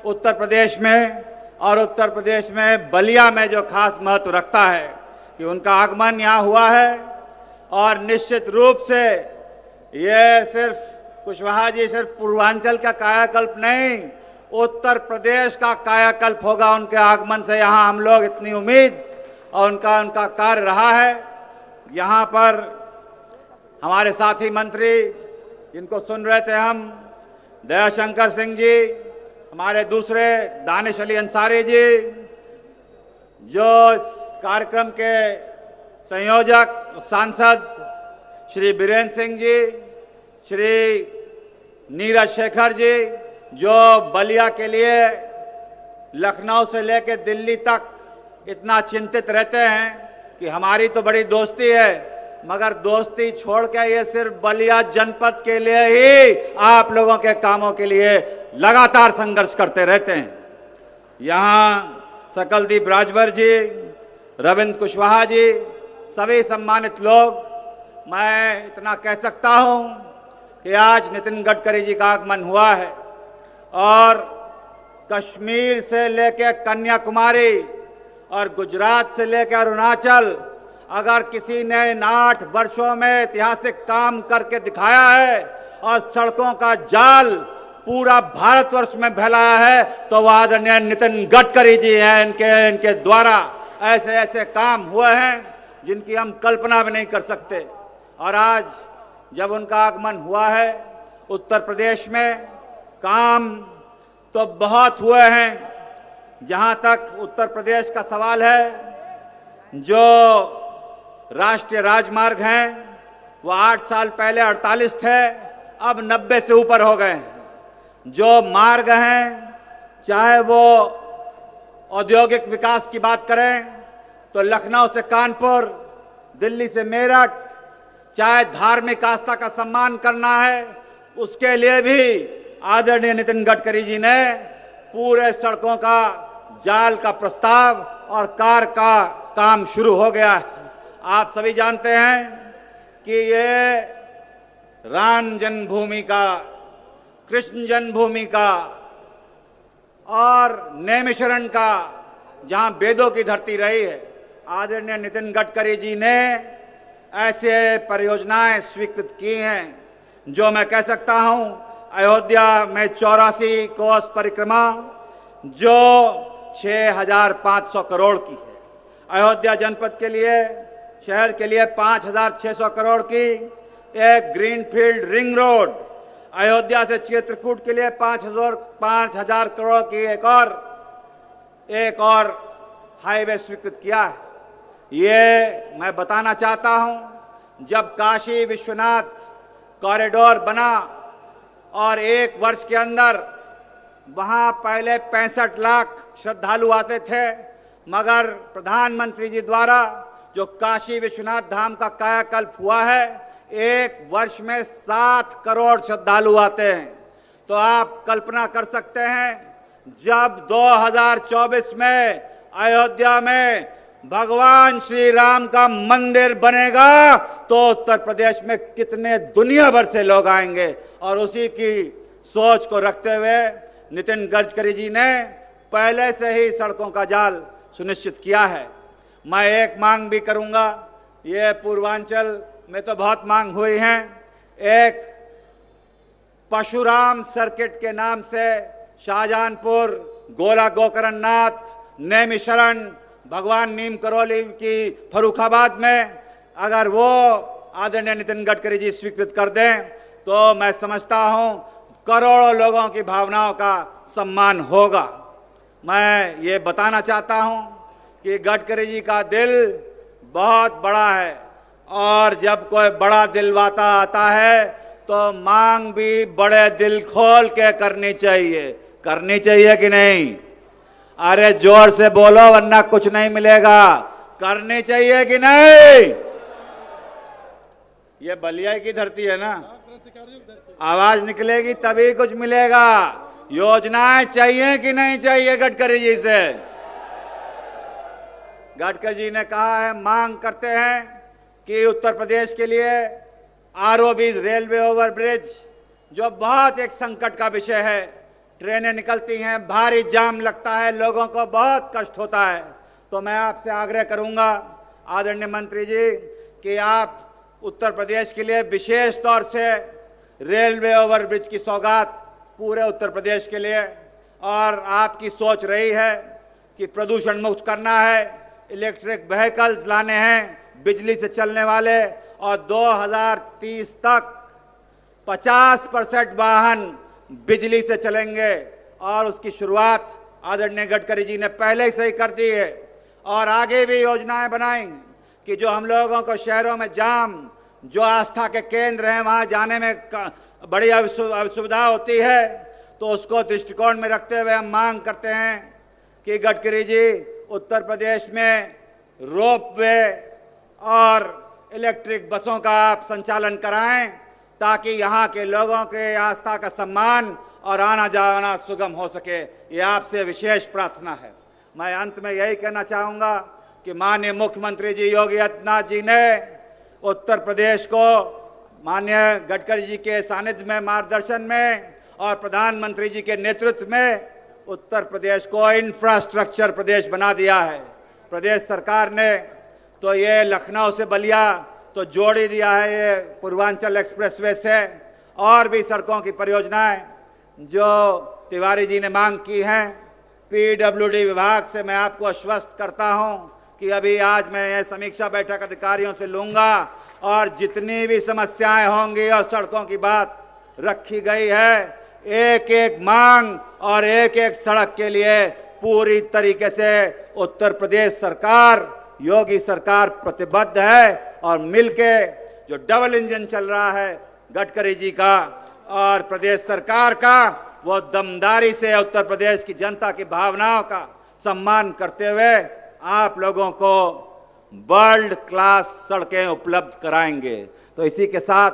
उत्तर प्रदेश में, और उत्तर प्रदेश में बलिया में जो खास महत्व रखता है कि उनका आगमन यहाँ हुआ है। और निश्चित रूप से ये सिर्फ कुशवाहा जी सिर्फ पूर्वांचल का कायाकल्प नहीं, उत्तर प्रदेश का कायाकल्प होगा उनके आगमन से। यहाँ हम लोग इतनी उम्मीद और उनका कार्य रहा है। यहाँ पर हमारे साथी मंत्री जिनको सुन रहे थे हम, दयाशंकर सिंह जी, हमारे दूसरे दानिश अली अंसारी जी, जो इस कार्यक्रम के संयोजक सांसद श्री बीरेन्द्र सिंह जी, श्री नीरज शेखर जी, जो बलिया के लिए लखनऊ से लेकर दिल्ली तक इतना चिंतित रहते हैं कि हमारी तो बड़ी दोस्ती है, मगर दोस्ती छोड़ के ये सिर्फ बलिया जनपद के लिए ही आप लोगों के कामों के लिए लगातार संघर्ष करते रहते हैं। यहाँ सकलदीप राजभर जी, रविंद्र कुशवाहा जी, सभी सम्मानित लोग, मैं इतना कह सकता हूं कि आज नितिन गडकरी जी का आगमन हुआ है और कश्मीर से लेकर कन्याकुमारी और गुजरात से लेकर अरुणाचल, अगर किसी ने इन 8 वर्षों में ऐतिहासिक काम करके दिखाया है और सड़कों का जाल पूरा भारतवर्ष में फैलाया है, तो वह आदरणीय नितिन गडकरी जी हैं। इनके द्वारा ऐसे ऐसे काम हुए हैं जिनकी हम कल्पना भी नहीं कर सकते। और आज जब उनका आगमन हुआ है उत्तर प्रदेश में, काम तो बहुत हुए हैं। जहां तक उत्तर प्रदेश का सवाल है, जो राष्ट्रीय राजमार्ग हैं वो 8 साल पहले 48 थे, अब 90 से ऊपर हो गए हैं। जो मार्ग हैं, चाहे वो औद्योगिक विकास की बात करें तो लखनऊ से कानपुर, दिल्ली से मेरठ, चाहे धार्मिक आस्था का सम्मान करना है, उसके लिए भी आदरणीय नितिन गडकरी जी ने पूरे सड़कों का जाल का प्रस्ताव और कार का काम शुरू हो गया है। आप सभी जानते हैं कि ये राम जन्मभूमि का, कृष्ण जन्मभूमि का और नैमिषारण्य का, जहां वेदों की धरती रही है, आदरणीय नितिन गडकरी जी ने ऐसे परियोजनाएं स्वीकृत की हैं जो मैं कह सकता हूं, अयोध्या में 84 कोस परिक्रमा जो 6,500 करोड़ की है। अयोध्या जनपद के लिए, शहर के लिए 5,600 करोड़ की एक ग्रीनफील्ड रिंग रोड अयोध्या से चित्रकूट के लिए 5,000 करोड़ की एक और हाईवे स्वीकृत किया है। ये मैं बताना चाहता हूं, जब काशी विश्वनाथ कॉरिडोर बना और 1 वर्ष के अंदर वहां पहले 65 लाख श्रद्धालु आते थे, मगर प्रधानमंत्री जी द्वारा जो काशी विश्वनाथ धाम का कायाकल्प हुआ है, 1 वर्ष में 7 करोड़ श्रद्धालु आते हैं। तो आप कल्पना कर सकते हैं, जब 2024 में अयोध्या में भगवान श्री राम का मंदिर बनेगा तो उत्तर प्रदेश में कितने दुनिया भर से लोग आएंगे। और उसी की सोच को रखते हुए नितिन गडकरी जी ने पहले से ही सड़कों का जाल सुनिश्चित किया है। मैं एक मांग भी करूंगा, ये पूर्वांचल में तो बहुत मांग हुई है, एक परशुराम सर्किट के नाम से शाहजहानपुर, गोला गोकर्णनाथ, नैमिषारण्य, भगवान नीम करोली की फर्रुखाबाद में अगर वो आदरणीय नितिन गडकरी जी स्वीकृत कर दें तो मैं समझता हूं करोड़ों लोगों की भावनाओं का सम्मान होगा। मैं ये बताना चाहता हूं कि गडकरी जी का दिल बहुत बड़ा है और जब कोई बड़ा दिलवाता आता है तो मांग भी बड़े दिल खोल के करनी चाहिए कि नहीं? अरे जोर से बोलो वरना कुछ नहीं मिलेगा। करनी चाहिए कि नहीं? ये बलिया की धरती है ना, आवाज निकलेगी तभी कुछ मिलेगा। योजनाएं चाहिए कि नहीं चाहिए गडकरी जी से? गडकरी जी ने कहा है, मांग करते हैं कि उत्तर प्रदेश के लिए आरओबी रेलवे ओवरब्रिज, जो बहुत एक संकट का विषय है, ट्रेनें निकलती हैं, भारी जाम लगता है, लोगों को बहुत कष्ट होता है। तो मैं आपसे आग्रह करूंगा आदरणीय मंत्री जी कि आप उत्तर प्रदेश के लिए विशेष तौर से रेलवे ओवरब्रिज की सौगात पूरे उत्तर प्रदेश के लिए, और आपकी सोच रही है कि प्रदूषण मुक्त करना है, इलेक्ट्रिक व्हीकल्स लाने हैं बिजली से चलने वाले, और 2030 तक 50% वाहन बिजली से चलेंगे। और उसकी शुरुआत आदरणीय गडकरी जी ने पहले से ही कर दी है और आगे भी योजनाएं बनाएंगे कि जो हम लोगों को शहरों में जाम, जो आस्था के केंद्र हैं, वहां जाने में बड़ी असुविधा होती है, तो उसको दृष्टिकोण में रखते हुए हम मांग करते हैं कि गडकरी जी उत्तर प्रदेश में रोपवे और इलेक्ट्रिक बसों का आप संचालन कराएं ताकि यहाँ के लोगों के आस्था का सम्मान और आना जाना सुगम हो सके। ये आपसे विशेष प्रार्थना है। मैं अंत में यही कहना चाहूंगा कि माननीय मुख्यमंत्री जी योगी आदित्यनाथ जी ने उत्तर प्रदेश को माननीय गडकरी जी के सानिध्य में, मार्गदर्शन में और प्रधानमंत्री जी के नेतृत्व में उत्तर प्रदेश को इंफ्रास्ट्रक्चर प्रदेश बना दिया है। प्रदेश सरकार ने तो ये लखनऊ से बलिया तो जोड़ ही दिया है, ये पूर्वांचल एक्सप्रेसवे से, और भी सड़कों की परियोजनाएं जो तिवारी जी ने मांग की हैं। पीडब्ल्यूडी विभाग से मैं आपको आश्वस्त करता हूं कि अभी आज मैं यह समीक्षा बैठक अधिकारियों से लूंगा और जितनी भी समस्याएं होंगी और सड़कों की बात रखी गई है, एक एक मांग और एक एक सड़क के लिए पूरी तरीके से उत्तर प्रदेश सरकार, योगी सरकार प्रतिबद्ध है। और मिलके जो डबल इंजन चल रहा है गडकरी जी का और प्रदेश सरकार का, वो दमदारी से उत्तर प्रदेश की जनता की भावनाओं का सम्मान करते हुए आप लोगों को वर्ल्ड क्लास सड़कें उपलब्ध कराएंगे। तो इसी के साथ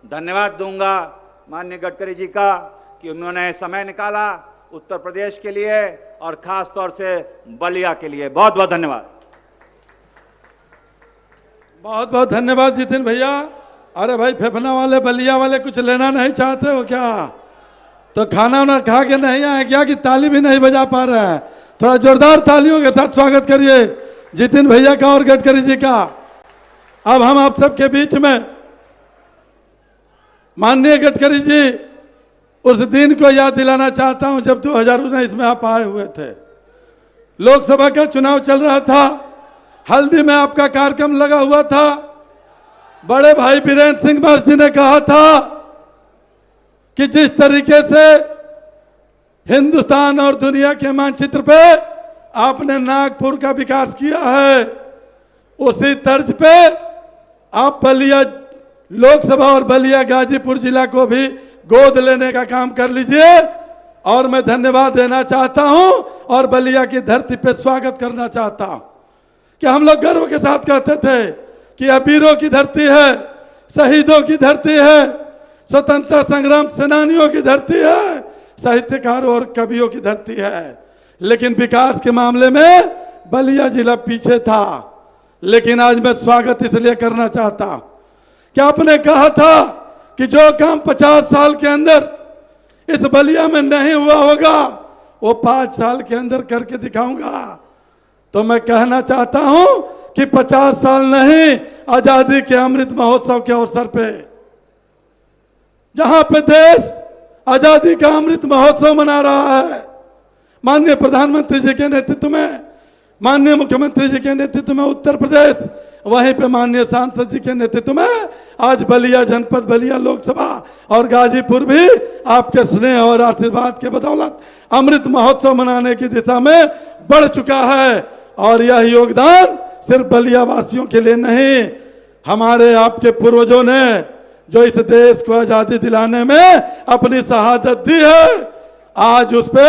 धन्यवाद दूंगा माननीय गडकरी जी का कि उन्होंने समय निकाला उत्तर प्रदेश के लिए और खास तौर से बलिया के लिए। बहुत बहुत धन्यवाद। बहुत बहुत धन्यवाद जितिन भैया। अरे भाई, फेफना वाले बलिया वाले कुछ लेना नहीं चाहते हो क्या? तो खाना वाना खा के नहीं आए क्या कि ताली भी नहीं बजा पा रहे हैं? थोड़ा जोरदार तालियों के साथ स्वागत करिए जितिन भैया का और गडकरी जी का। अब हम आप सबके बीच में माननीय गडकरी जी उस दिन को याद दिलाना चाहता हूं जब 2019 में आप आए हुए थे। लोकसभा का चुनाव चल रहा था, हल्दी में आपका कार्यक्रम लगा हुआ था। बड़े भाई बीरेंद्र सिंह मास जी ने कहा था कि जिस तरीके से हिंदुस्तान और दुनिया के मानचित्र पे आपने नागपुर का विकास किया है, उसी तर्ज पे आप बलिया लोकसभा और बलिया गाजीपुर जिला को भी गोद लेने का काम कर लीजिए। और मैं धन्यवाद देना चाहता हूं और बलिया की धरती पे स्वागत करना चाहता हूं कि हम लोग गर्व के साथ कहते थे कि यह वीरों की धरती है, शहीदों की धरती है, स्वतंत्रता संग्राम सेनानियों की धरती है, साहित्यकारों और कवियों की धरती है। लेकिन विकास के मामले में बलिया जिला पीछे था। लेकिन आज मैं स्वागत इसलिए करना चाहता हूं कि आपने कहा था कि जो काम 50 साल के अंदर इस बलिया में नहीं हुआ होगा वो 5 साल के अंदर करके दिखाऊंगा। तो मैं कहना चाहता हूं कि 50 साल नहीं, आजादी के अमृत महोत्सव के अवसर पे जहां पे देश आजादी का अमृत महोत्सव मना रहा है, माननीय प्रधानमंत्री जी के नेतृत्व में, माननीय मुख्यमंत्री जी के नेतृत्व में उत्तर प्रदेश, वहीं पे माननीय सांसद जी के नेतृत्व में आज बलिया जनपद, बलिया लोकसभा और गाजीपुर भी आपके स्नेह और आशीर्वाद के बदौलत अमृत महोत्सव मनाने की दिशा में बढ़ चुका है। और यह योगदान सिर्फ बलिया वासियों के लिए नहीं, हमारे आपके पूर्वजों ने जो इस देश को आजादी दिलाने में अपनी शहादत दी है, आज उस पे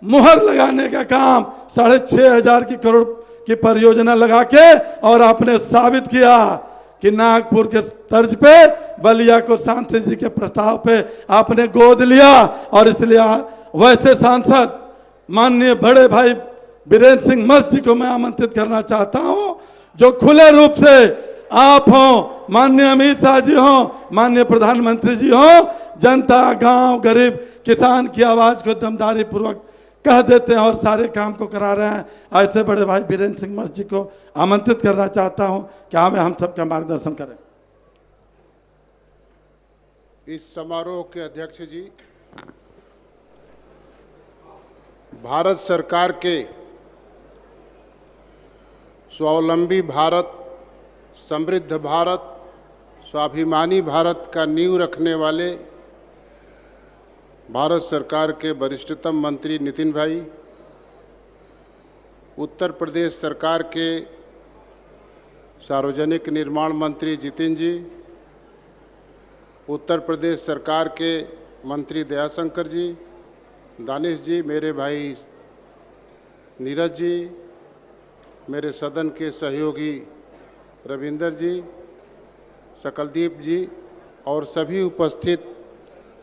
मुहर लगाने का काम 6,500 की करोड़ की परियोजना लगा के और आपने साबित किया कि नागपुर के तर्ज पे बलिया को सांसद जी के प्रस्ताव पे आपने गोद लिया। और इसलिए वैसे सांसद माननीय बड़े भाई वीरेंद्र सिंह मस्त जी को मैं आमंत्रित करना चाहता हूं, जो खुले रूप से आप हो, माननीय अमित शाह जी हो, माननीय प्रधानमंत्री जी हो, जनता, गांव, गरीब, किसान की आवाज को दमदारी पूर्वक कह देते हैं और सारे काम को करा रहे हैं। ऐसे बड़े भाई वीरेंद्र सिंह मस्त जी को आमंत्रित करना चाहता हूं कि हमें हम सबका मार्गदर्शन करें। इस समारोह के अध्यक्ष जी, भारत सरकार के स्वावलंबी भारत, समृद्ध भारत, स्वाभिमानी भारत का नींव रखने वाले भारत सरकार के वरिष्ठतम मंत्री नितिन भाई, उत्तर प्रदेश सरकार के सार्वजनिक निर्माण मंत्री जितिन जी, उत्तर प्रदेश सरकार के मंत्री दयाशंकर जी, दानिश जी, मेरे भाई नीरज जी, मेरे सदन के सहयोगी रविंदर जी, सकलदीप जी और सभी उपस्थित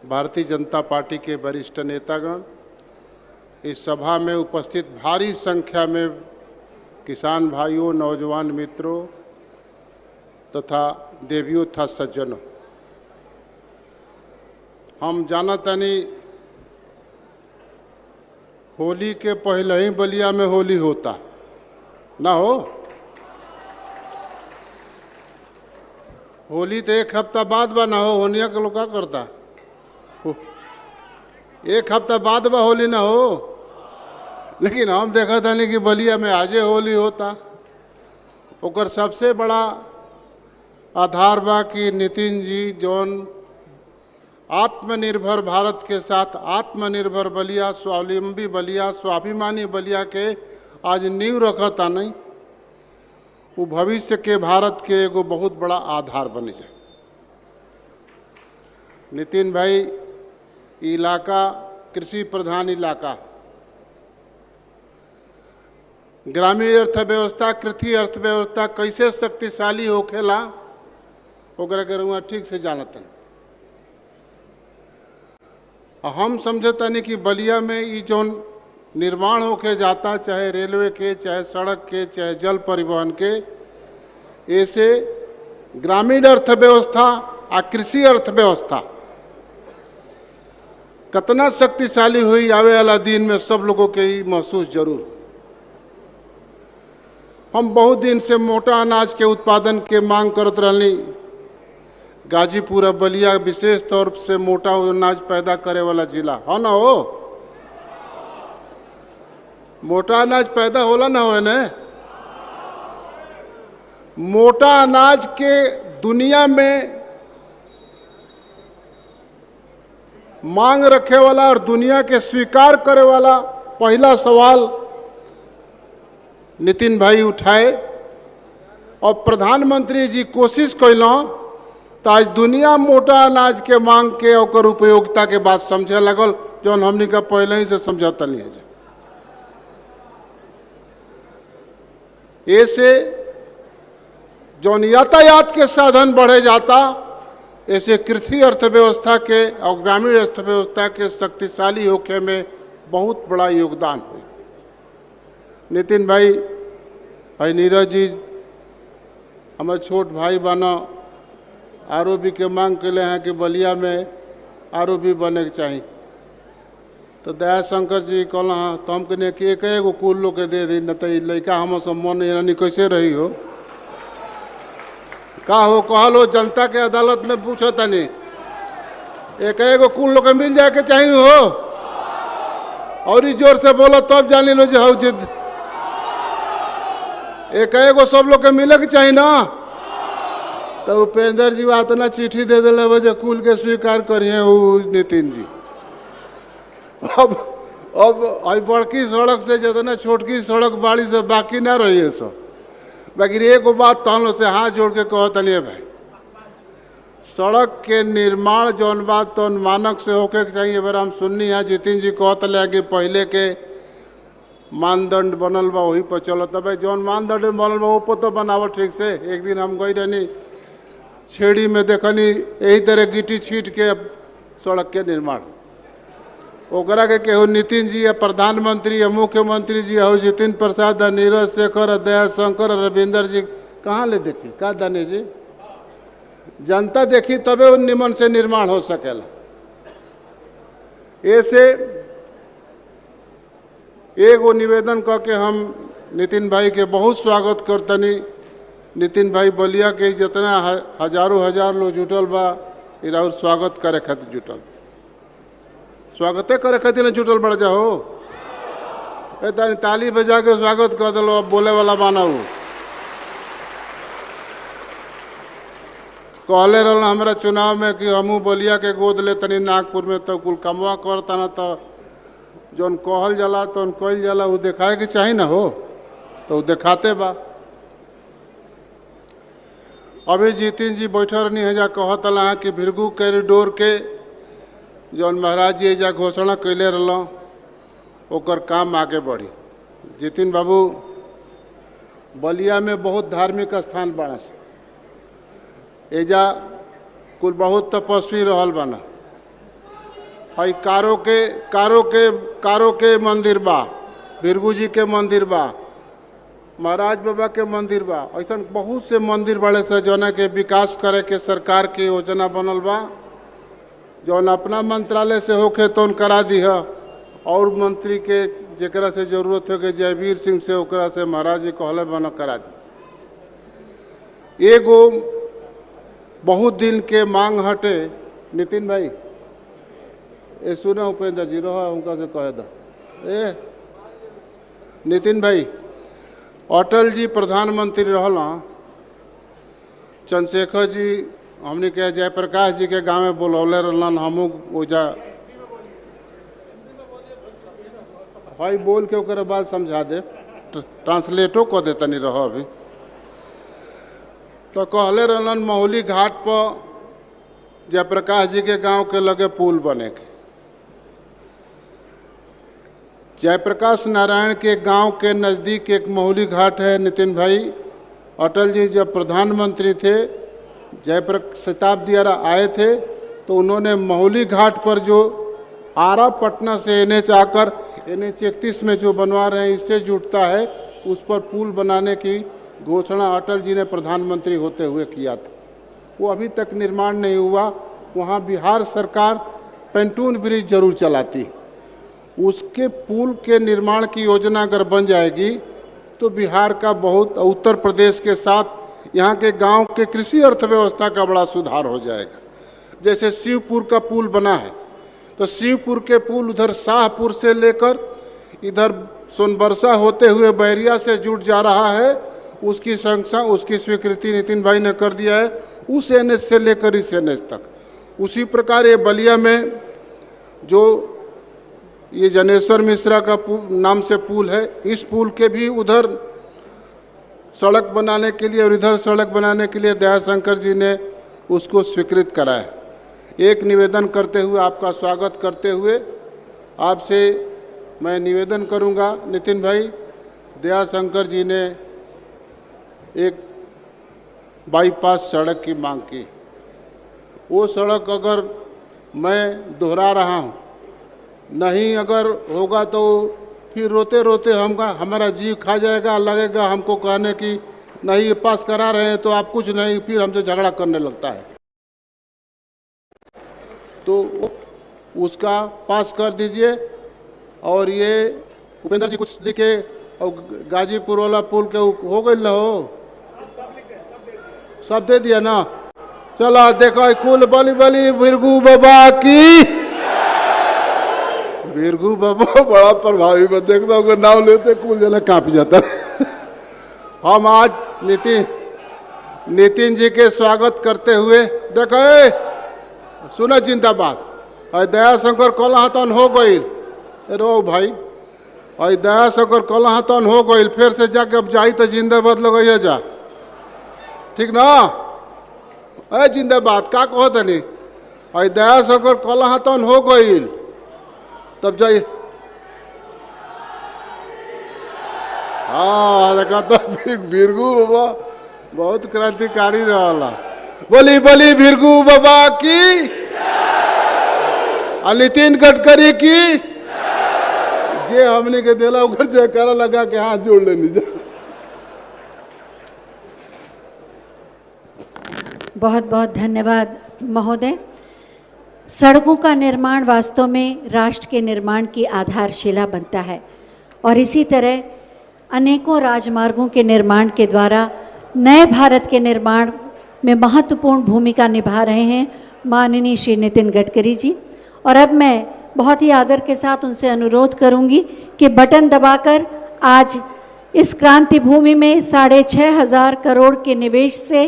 भारतीय जनता पार्टी के वरिष्ठ नेतागण, इस सभा में उपस्थित भारी संख्या में किसान भाइयों, नौजवान मित्रों तथा देवियों तथा सज्जनों, हम जानतानी होली के पहले ही बलिया में होली होता ना हो। होली तो एक हफ्ता बाद बा ना हो, होनिया के लोग क्या करता, एक हफ्ता बाद बा होली ना हो। लेकिन हम देखा था नहीं कि बलिया में आजे होली होता। ओकर सबसे बड़ा आधार बा कि नितिन जी जौन आत्मनिर्भर भारत के साथ आत्मनिर्भर बलिया, स्वावलंबी बलिया, स्वाभिमानी बलिया के आज नींव रखता नहीं, वो भविष्य के भारत के एगो बहुत बड़ा आधार बन जाए। नितिन भाई, इलाका कृषि प्रधान इलाका, ग्रामीण अर्थव्यवस्था, कृषि अर्थव्यवस्था कैसे शक्तिशाली होखेला ओकरा के रउआ ठीक से जानतन। हम समझतानी कि बलिया में ये जौन निर्माण होके जाता, चाहे रेलवे के, चाहे सड़क के, चाहे जल परिवहन के, ऐसे ग्रामीण अर्थव्यवस्था आ कृषि अर्थव्यवस्था कितना शक्तिशाली हुई आवे वाला दिन में सब लोगों के ही महसूस जरूर। हम बहुत दिन से मोटा अनाज के उत्पादन के मांग करत रहनी। गाजीपुर और बलिया विशेष तौर से मोटा अनाज पैदा करे वाला जिला हो ना हो। मोटा अनाज पैदा होला ना हो ने। मोटा अनाज के दुनिया में मांग रखे वाला और दुनिया के स्वीकार करे वाला पहला सवाल नितिन भाई उठाए और प्रधानमंत्री जी कोशिश कैलों तो आज दुनिया मोटा अनाज के मांग के और उपयोगिता के बात समझे लगल, जो हमने का पहले ही से समझौता नहीं है। ऐसे जौन यातायात के साधन बढ़े जाता, ऐसे कृषि अर्थव्यवस्था के और ग्रामीण अर्थव्यवस्था के शक्तिशाली होने में बहुत बड़ा योगदान हुई। नितिन भाई और नीरज जी हमारे छोट भाई बना आरओबी के मांग के लिए हैं कि बलिया में आरओबी बने के चाहिए, तो दया शंकर जी कहल हाँ तो हम कहने कि एक एगो कुल लोग के दे दी, न तो लड़का हम सब मन यानी कैसे रही हो का हो कहलो जनता के अदालत में पूछो तनी एक एगो कुल लोग के मिल जाए के चाहिए हो, और जोर से बोलो तब जानी लो जो जिद एक एगो सब लोग के मिले के चाहिए ना। तो उपेंद्र जी इतना चिट्ठी दे दिले वजह कुल के स्वीकार करिए नितिन जी। अब बड़की सड़क से जितना छोटकी सड़क बाड़ी से बाकी ना रही है सब, बाकी एक बात तो हम लोग से हाथ जोड़ के कहता नहीं भाई, सड़क के निर्माण जौन बात तो मानक से होके चाहिए। बार हम सुननी है जितिन जी कहते ले कि पहले के मानदंड बनल बा वही पर चलो, तब जौन मानदंड बनल बा वो पर तो बनावल ठीक से। एक दिन हम गई रहनी छेड़ी में देखनी यही तरह गिट्टी छीट के सड़क के निर्माण, ओकरा के केहू नितिन जी या प्रधानमंत्री या मुख्यमंत्री जी हो जितिन प्रसाद नीरज शेखर दया शंकर रविंदर जी कहाँ ले देखी का दानी जी, जनता देखी तबे उन निमन से निर्माण हो सकेला। ऐसे एगो निवेदन करके हम नितिन भाई के बहुत स्वागत करतनी। नितिन भाई बलिया के जितना हजारों हजार लोग जुटल बा इरा स्वागत करे खातिर जुटल, स्वागते करे खातिर न जुटल बढ़ जाओ, ताली बजा के स्वागत कर दिलो। अब बोले वाला बाना हो कहले रहा हमारा चुनाव में कि हमू बलिया के गोद ले तनी नागपुर में, तो कुल कमवा करता ना तो जौन कहल जाला तो कल जाला वो दिखाए के चाहिए ना हो, तो वो दिखाते बा। अभी जितिन जी बैठे रहनी है जा कहतला कि भिरगू कॉरिडोर के जौन महाराज जी जा घोषणा कैले रहा ओकर काम आगे बढ़ी। जितिन बाबू बलिया में बहुत धार्मिक स्थान बना से, एजा कुल बहुत तपस्वी रहल बना, हई कारो के मंदिर बा, भिरगू जी के मंदिर बा, महाराज बाबा के मंदिर बा, ऐसा बहुत से मंदिर बड़े से जौना के विकास करे के सरकार की योजना बनल बा। जौन अपना मंत्रालय से होके तो करा दी है, और मंत्री के जरा से जरूरत हो के जयवीर सिंह से ओकरा से महाराज जी कहले बना करा दी। एगो बहुत दिन के मांग हटे नितिन भाई, ए सुना उपेंद्र जी रहा उनका से कह दो, ए नितिन भाई अटल जी प्रधानमंत्री रहला, चंद्रशेखर जी हमने कहा जयप्रकाश जी के गाँव में बुलौले रहलन, हमू ओजा भाई बोल के ओकर बाद समझा दे, ट्रांसलेटो कर दे तनी रहो। अभी तो कहले रहलन महुली घाट पर जयप्रकाश जी के गांव के लगे पुल बने के। जयप्रकाश नारायण के गांव के नज़दीक एक महुली घाट है नितिन भाई। अटल जी जब प्रधानमंत्री थे, शताब्दी आए थे, तो उन्होंने महुली घाट पर जो आरा पटना से NH आकर NH 31 में जो बनवा रहे हैं इससे जुड़ता है, उस पर पुल बनाने की घोषणा अटल जी ने प्रधानमंत्री होते हुए किया था। वो अभी तक निर्माण नहीं हुआ। वहाँ बिहार सरकार पेंटून ब्रिज जरूर चलाती, उसके पुल के निर्माण की योजना अगर बन जाएगी तो बिहार का बहुत, उत्तर प्रदेश के साथ यहाँ के गांव के कृषि अर्थव्यवस्था का बड़ा सुधार हो जाएगा। जैसे शिवपुर का पुल बना है, तो शिवपुर के पुल उधर शाहपुर से लेकर इधर सोनबरसा होते हुए बैरिया से जुड़ जा रहा है। उसकी संख्या, उसकी स्वीकृति नितिन भाई ने कर दिया है, उस NH से लेकर इस NH तक। उसी प्रकार ये बलिया में जो ये जनेश्वर मिश्रा का नाम से पुल है, इस पुल के भी उधर सड़क बनाने के लिए और इधर सड़क बनाने के लिए दयाशंकर जी ने उसको स्वीकृत करा है। एक निवेदन करते हुए, आपका स्वागत करते हुए आपसे मैं निवेदन करूंगा, नितिन भाई, दयाशंकर जी ने एक बाईपास सड़क की मांग की। वो सड़क अगर मैं दोहरा रहा हूँ, नहीं अगर होगा तो फिर रोते रोते हमारा जी खा जाएगा, लगेगा हमको कहने की नहीं ये पास करा रहे हैं तो आप कुछ नहीं, फिर हमसे झगड़ा करने लगता है। तो उसका पास कर दीजिए। और ये उपेंद्र जी कुछ लिखे और गाजीपुर वाला पुल के हो गई ना, हो सब दे दिया ना। चलो देखो, कुल बली बली भृगु बाबा की। भृगु बाबा बड़ा प्रभावी, मैं देखता हूँ नाम लेते कुल जना कांप जाता है। हम आज नितिन जी के स्वागत करते हुए देखो, सुना जिंदाबाद, और दयाशंकर कलहतन हो गई रो भाई, और दयाशंकर कलहतन हो गई, फिर से जाके अब जाई तो जिंदाबाद लगाइए जा, ठीक ना? अरे जिंदाबाद का कहो तनी, और दयाशंकर कलहतन हो गई तब जाइए। हाँ देखा तो भृगु बाबा बहुत क्रांतिकारी रहा। बोली बोली भृगु बाबा की, नितिन गडकरी की, ये हमने के दिला उगर जयकारा लगा के हाथ जोड़ लेनी जा। बहुत बहुत धन्यवाद महोदय। सड़कों का निर्माण वास्तव में राष्ट्र के निर्माण की आधारशिला बनता है और इसी तरह अनेकों राजमार्गों के निर्माण के द्वारा नए भारत के निर्माण में महत्वपूर्ण भूमिका निभा रहे हैं माननीय श्री नितिन गडकरी जी। और अब मैं बहुत ही आदर के साथ उनसे अनुरोध करूंगी कि बटन दबाकर आज इस क्रांति भूमि में 6,500 करोड़ के निवेश से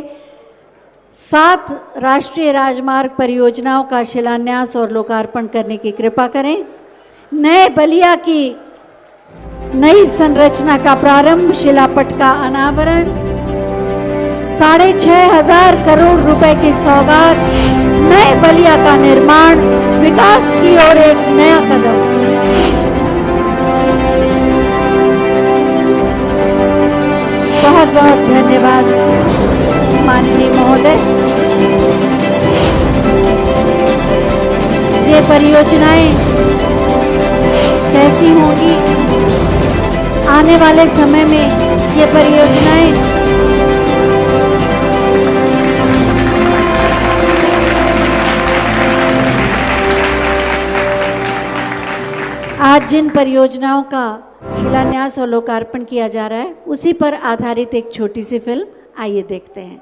7 राष्ट्रीय राजमार्ग परियोजनाओं का शिलान्यास और लोकार्पण करने की कृपा करें। नए बलिया की नई संरचना का प्रारंभ, शिलापट का अनावरण, 6,500 करोड़ रुपए की सौगात, नए बलिया का निर्माण, विकास की ओर एक नया कदम। बहुत बहुत धन्यवाद माननीय महोदय। ये परियोजनाएं कैसी होंगी आने वाले समय में, ये परियोजनाएं आज जिन परियोजनाओं का शिलान्यास और लोकार्पण किया जा रहा है उसी पर आधारित एक छोटी सी फिल्म, आइए देखते हैं।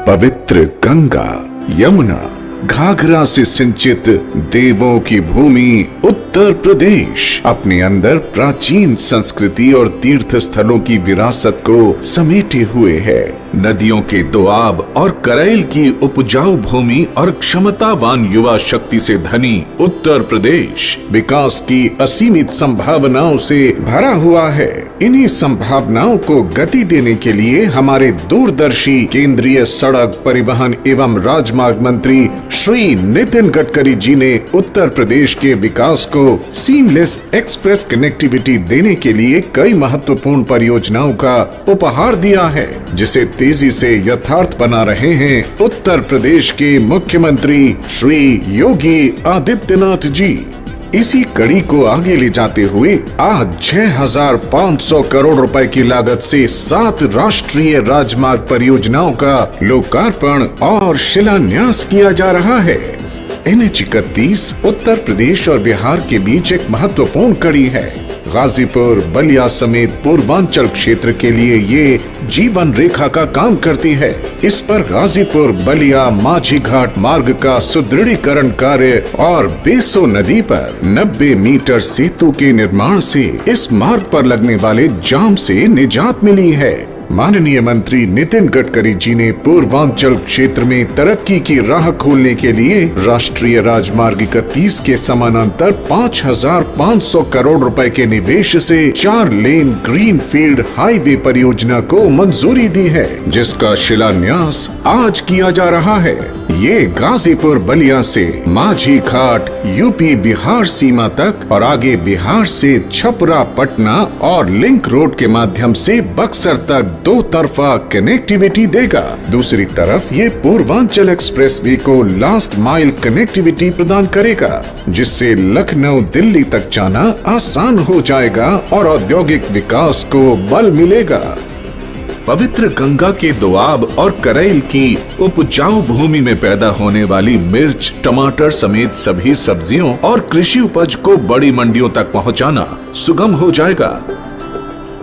पवित्र गंगा, यमुना, घाघरा से सिंचित देवों की भूमि उत्तर प्रदेश अपने अंदर प्राचीन संस्कृति और तीर्थ स्थलों की विरासत को समेटे हुए है। नदियों के दोआब और करैल की उपजाऊ भूमि और क्षमतावान युवा शक्ति से धनी उत्तर प्रदेश विकास की असीमित संभावनाओं से भरा हुआ है। इन्हीं संभावनाओं को गति देने के लिए हमारे दूरदर्शी केंद्रीय सड़क परिवहन एवं राजमार्ग मंत्री श्री नितिन गडकरी जी ने उत्तर प्रदेश के विकास को सीमलेस एक्सप्रेस कनेक्टिविटी देने के लिए कई महत्वपूर्ण परियोजनाओं का उपहार दिया है, जिसे तेजी से यथार्थ बना रहे हैं उत्तर प्रदेश के मुख्यमंत्री श्री योगी आदित्यनाथ जी। इसी कड़ी को आगे ले जाते हुए आज 6,500 करोड़ रुपए की लागत से 7 राष्ट्रीय राजमार्ग परियोजनाओं का लोकार्पण और शिलान्यास किया जा रहा है। NH 31 उत्तर प्रदेश और बिहार के बीच एक महत्वपूर्ण कड़ी है। गाजीपुर, बलिया समेत पूर्वांचल क्षेत्र के लिए ये जीवन रेखा का काम करती है। इस पर गाजीपुर बलिया माझी घाट मार्ग का सुदृढ़ीकरण कार्य और बेसो नदी पर 90 मीटर सेतु के निर्माण से इस मार्ग पर लगने वाले जाम से निजात मिली है। माननीय मंत्री नितिन गडकरी जी ने पूर्वांचल क्षेत्र में तरक्की की राह खोलने के लिए राष्ट्रीय राजमार्ग 31 के समानांतर 5,500 करोड़ रुपए के निवेश से 4 लेन ग्रीन फील्ड हाईवे परियोजना को मंजूरी दी है, जिसका शिलान्यास आज किया जा रहा है। ये गाजीपुर बलिया से माझी घाट यूपी बिहार सीमा तक और आगे बिहार से छपरा पटना और लिंक रोड के माध्यम से बक्सर तक 2 तरफा कनेक्टिविटी देगा। दूसरी तरफ ये पूर्वांचल एक्सप्रेसवे को लास्ट माइल कनेक्टिविटी प्रदान करेगा, जिससे लखनऊ दिल्ली तक जाना आसान हो जाएगा और औद्योगिक विकास को बल मिलेगा। पवित्र गंगा के दोआब और करैल की उपजाऊ भूमि में पैदा होने वाली मिर्च, टमाटर समेत सभी सब्जियों और कृषि उपज को बड़ी मंडियों तक पहुंचाना सुगम हो जाएगा।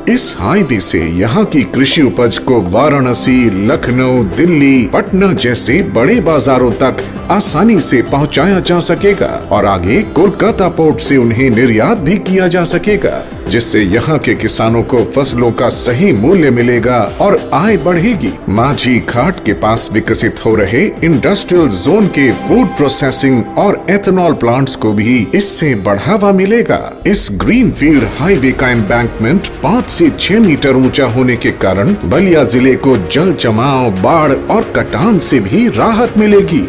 इस हाईवे से यहाँ की कृषि उपज को वाराणसी, लखनऊ, दिल्ली, पटना जैसे बड़े बाजारों तक आसानी से पहुँचाया जा सकेगा और आगे कोलकाता पोर्ट से उन्हें निर्यात भी किया जा सकेगा, जिससे यहाँ के किसानों को फसलों का सही मूल्य मिलेगा और आय बढ़ेगी। माझी घाट के पास विकसित हो रहे इंडस्ट्रियल जोन के फूड प्रोसेसिंग और एथेनॉल प्लांट्स को भी इससे बढ़ावा मिलेगा। इस ग्रीन फील्ड हाईवे का एम्बैंकमेंट 5 से 6 मीटर ऊंचा होने के कारण बलिया जिले को जल जमाव, बाढ़ और कटान से भी राहत मिलेगी।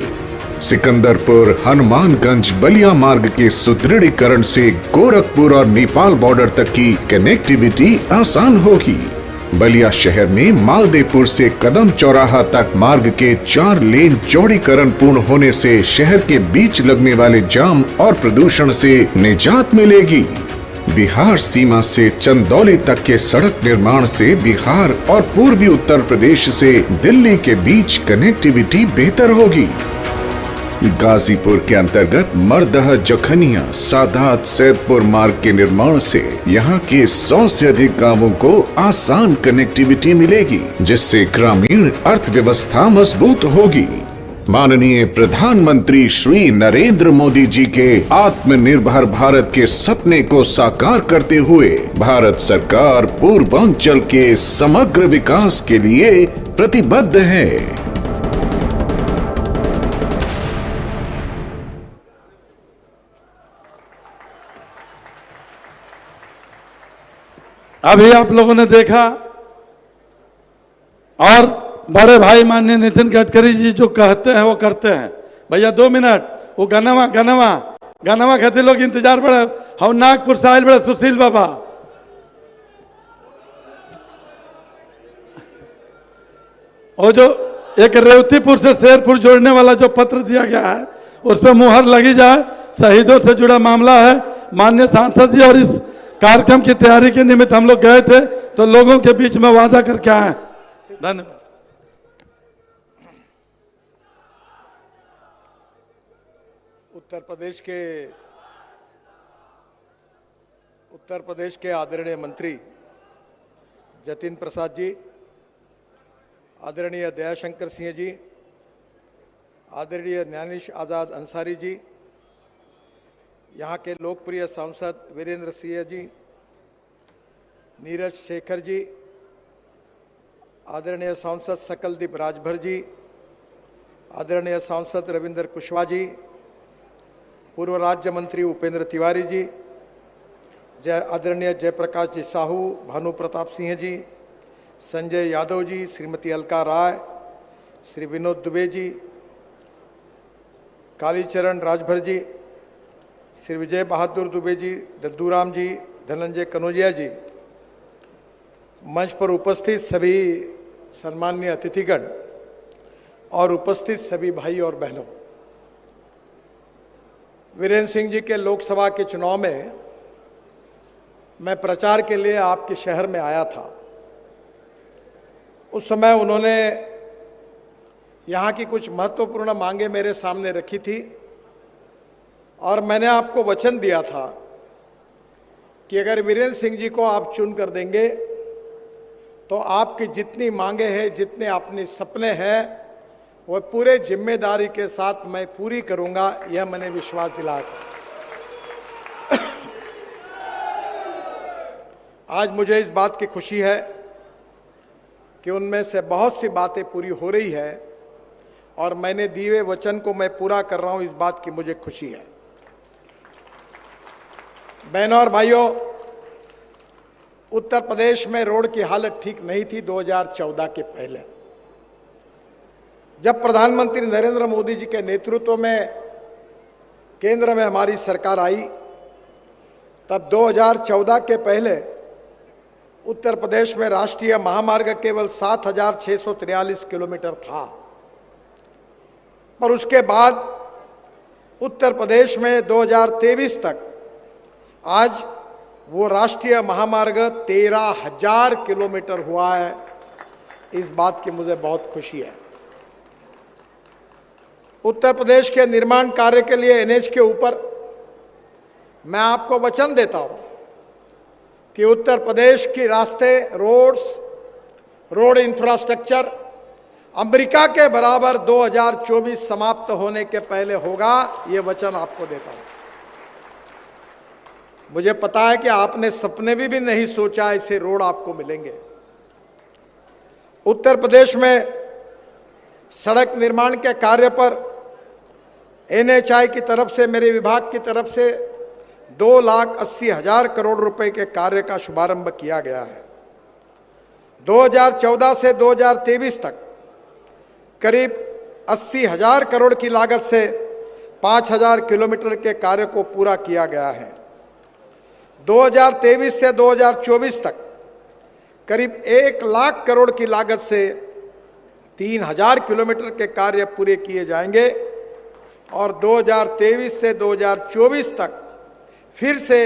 सिकंदरपुर हनुमानगंज बलिया मार्ग के सुदृढ़ीकरण से गोरखपुर और नेपाल बॉर्डर तक की कनेक्टिविटी आसान होगी। बलिया शहर में मालदेपुर से कदम चौराहा तक मार्ग के 4 लेन चौड़ीकरण पूर्ण होने से शहर के बीच लगने वाले जाम और प्रदूषण से निजात मिलेगी। बिहार सीमा से चंदौली तक के सड़क निर्माण से बिहार और पूर्वी उत्तर प्रदेश से दिल्ली के बीच कनेक्टिविटी बेहतर होगी। गाजीपुर के अंतर्गत मरदह, जखनिया, सादात, सैदपुर मार्ग के निर्माण से यहाँ के 100 से अधिक गांवों को आसान कनेक्टिविटी मिलेगी, जिससे ग्रामीण अर्थव्यवस्था मजबूत होगी। माननीय प्रधानमंत्री श्री नरेंद्र मोदी जी के आत्मनिर्भर भारत के सपने को साकार करते हुए भारत सरकार पूर्वांचल के समग्र विकास के लिए प्रतिबद्ध है। अभी आप लोगों ने देखा और बड़े भाई माननीय नितिन गडकरी जी जो कहते हैं वो करते हैं। भैया 2 मिनट, वो गनवा कहते लोग इंतजार बड़े हम नागपुर से आयल बड़े सुशील बाबा। वो जो एक रेवतीपुर से शेरपुर जोड़ने वाला जो पत्र दिया गया है उस पर मुहर लगी जाए। शहीदों से जुड़ा मामला है। माननीय सांसद जी और इस कार्यक्रम की तैयारी के निमित्त हम लोग गए थे तो लोगों के बीच में वादा करके आए। धन्यवाद। उत्तर प्रदेश के आदरणीय मंत्री जतिन प्रसाद जी, आदरणीय दयाशंकर सिंह जी, आदरणीय ज्ञानेश आज़ाद अंसारी जी, यहाँ के लोकप्रिय सांसद वीरेंद्र सिंह जी, नीरज शेखर जी, आदरणीय सांसद सकलदीप राजभर जी, आदरणीय सांसद रविंद्र कुशवाहा जी, पूर्व राज्य मंत्री उपेंद्र तिवारी जी, आदरणीय जयप्रकाश जी साहू, भानु प्रताप सिंह जी, संजय यादव जी, श्रीमती अलका राय, श्री विनोद दुबे जी, कालीचरण राजभर जी, श्री विजय बहादुर दुबे जी, दद्दूराम जी, धनंजय कनौजिया जी, मंच पर उपस्थित सभी सम्माननीय अतिथिगण और उपस्थित सभी भाई और बहनों, वीरेंद्र सिंह जी के लोकसभा के चुनाव में मैं प्रचार के लिए आपके शहर में आया था। उस समय उन्होंने यहाँ की कुछ महत्वपूर्ण मांगे मेरे सामने रखी थी और मैंने आपको वचन दिया था कि अगर वीरेंद्र सिंह जी को आप चुन कर देंगे तो आपकी जितनी मांगे हैं, जितने अपने सपने हैं, वो पूरे जिम्मेदारी के साथ मैं पूरी करूंगा, यह मैंने विश्वास दिलाया। आज मुझे इस बात की खुशी है कि उनमें से बहुत सी बातें पूरी हो रही है और मैंने दिए हुए वचन को मैं पूरा कर रहा हूं, इस बात की मुझे खुशी है। बहनों और भाइयों, उत्तर प्रदेश में रोड की हालत ठीक नहीं थी 2014 के पहले। जब प्रधानमंत्री नरेंद्र मोदी जी के नेतृत्व में केंद्र में हमारी सरकार आई, तब 2014 के पहले उत्तर प्रदेश में राष्ट्रीय महामार्ग केवल 7,643 किलोमीटर था। पर उसके बाद उत्तर प्रदेश में 2023 तक आज वो राष्ट्रीय महामार्ग 13,000 किलोमीटर हुआ है। इस बात की मुझे बहुत खुशी है। उत्तर प्रदेश के निर्माण कार्य के लिए एनएच के ऊपर मैं आपको वचन देता हूं कि उत्तर प्रदेश के रास्ते, रोड इंफ्रास्ट्रक्चर अमेरिका के बराबर 2024 समाप्त होने के पहले होगा, ये वचन आपको देता हूं। मुझे पता है कि आपने सपने भी नहीं सोचा ऐसे रोड आपको मिलेंगे। उत्तर प्रदेश में सड़क निर्माण के कार्य पर एनएचआई की तरफ से, मेरे विभाग की तरफ से 2,80,000 करोड़ रुपए के कार्य का शुभारंभ किया गया है। 2014 से 2023 तक करीब 80,000 करोड़ की लागत से 5,000 किलोमीटर के कार्य को पूरा किया गया है। 2023 से 2024 तक करीब 1 लाख करोड़ की लागत से 3,000 किलोमीटर के कार्य पूरे किए जाएंगे और 2023 से 2024 तक फिर से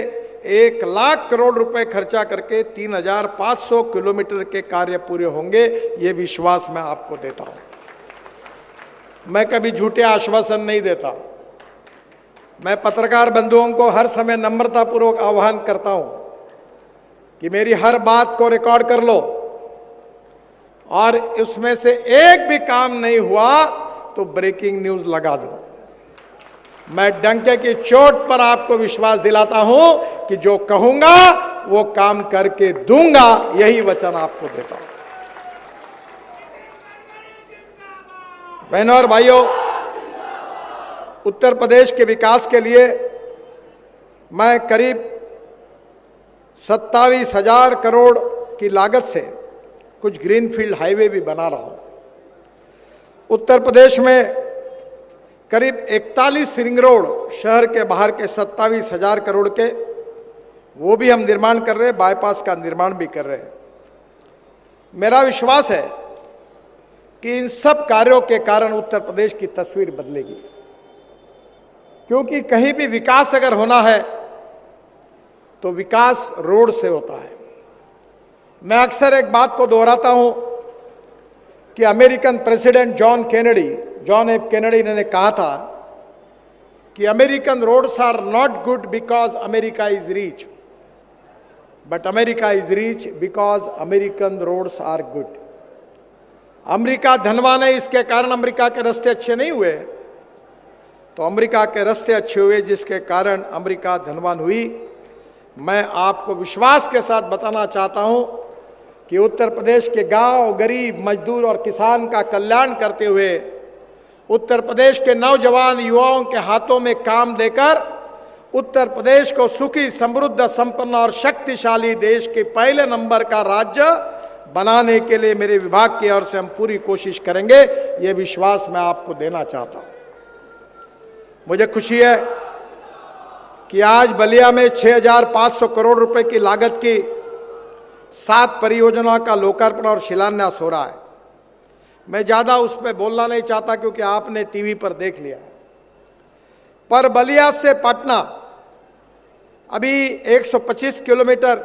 1 लाख करोड़ रुपए खर्चा करके 3,500 किलोमीटर के कार्य पूरे होंगे। ये विश्वास मैं आपको देता हूं। मैं कभी झूठे आश्वासन नहीं देता। मैं पत्रकार बंधुओं को हर समय नम्रतापूर्वक आह्वान करता हूं कि मेरी हर बात को रिकॉर्ड कर लो और उसमें से एक भी काम नहीं हुआ तो ब्रेकिंग न्यूज लगा दो। मैं डंके की चोट पर आपको विश्वास दिलाता हूं कि जो कहूंगा वो काम करके दूंगा, यही वचन आपको देता हूं। बहनों और भाइयों, उत्तर प्रदेश के विकास के लिए मैं करीब 27,000 करोड़ की लागत से कुछ ग्रीनफील्ड हाईवे भी बना रहा हूं। उत्तर प्रदेश में करीब 41 रिंग रोड, शहर के बाहर के 27,000 करोड़ के, वो भी हम निर्माण कर रहे हैं। बाईपास का निर्माण भी कर रहे हैं। मेरा विश्वास है कि इन सब कार्यों के कारण उत्तर प्रदेश की तस्वीर बदलेगी, क्योंकि कहीं भी विकास अगर होना है तो विकास रोड से होता है। मैं अक्सर एक बात को दोहराता हूं कि American president John F Kennedy ने कहा था कि American roads are not good because America is rich, but America is rich because American roads are good. America धनवान है, इसके कारण अमेरिका के रास्ते अच्छे नहीं हुए, तो अमेरिका के रास्ते अच्छे हुए जिसके कारण अमेरिका धनवान हुई। मैं आपको विश्वास के साथ बताना चाहता हूं कि उत्तर प्रदेश के गांव, गरीब, मजदूर और किसान का कल्याण करते हुए उत्तर प्रदेश के नौजवान युवाओं के हाथों में काम देकर उत्तर प्रदेश को सुखी, समृद्ध, संपन्न और शक्तिशाली देश के पहले नंबर का राज्य बनाने के लिए मेरे विभाग की ओर से हम पूरी कोशिश करेंगे। ये विश्वास मैं आपको देना चाहता हूं। मुझे खुशी है कि आज बलिया में 6,500 करोड़ रुपए की लागत की 7 परियोजनाओं का लोकार्पण और शिलान्यास हो रहा है। मैं ज्यादा उस पर बोलना नहीं चाहता क्योंकि आपने टीवी पर देख लिया। पर बलिया से पटना अभी 125 किलोमीटर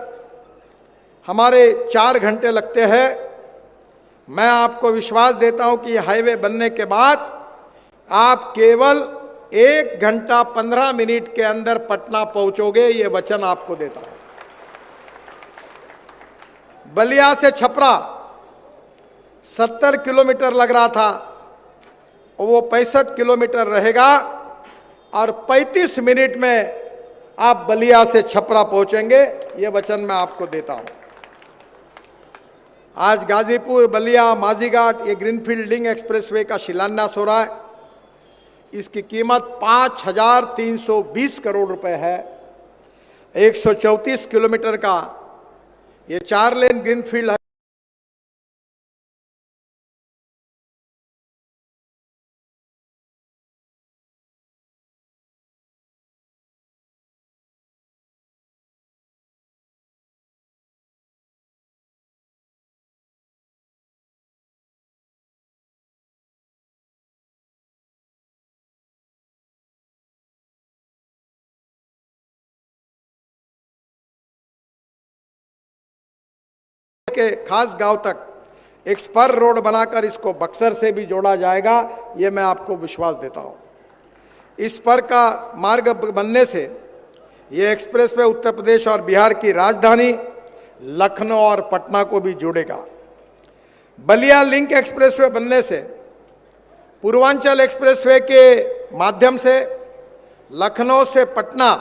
हमारे 4 घंटे लगते हैं। मैं आपको विश्वास देता हूं कि हाईवे बनने के बाद आप केवल 1 घंटा 15 मिनट के अंदर पटना पहुंचोगे, ये वचन आपको देता हूं। बलिया से छपरा 70 किलोमीटर लग रहा था, वो 65 किलोमीटर रहेगा और 35 मिनट में आप बलिया से छपरा पहुंचेंगे। ये वचन मैं आपको देता हूं। आज गाजीपुर बलिया माझीघाट ये ग्रीनफील्ड लिंक एक्सप्रेसवे का शिलान्यास हो रहा है। इसकी कीमत 5,320 करोड़ रुपए है। 134 किलोमीटर का ये 4 लेन ग्रीनफील्ड है। के खास गांव तक एक स्पर रोड बनाकर इसको बक्सर से भी जोड़ा जाएगा, ये मैं आपको विश्वास देता हूं। इस स्पर का मार्ग बनने से ये एक्सप्रेसवे उत्तर प्रदेश और बिहार की राजधानी लखनऊ और पटना को भी जोड़ेगा। बलिया लिंक एक्सप्रेसवे बनने से पूर्वांचल एक्सप्रेसवे के माध्यम से लखनऊ से पटना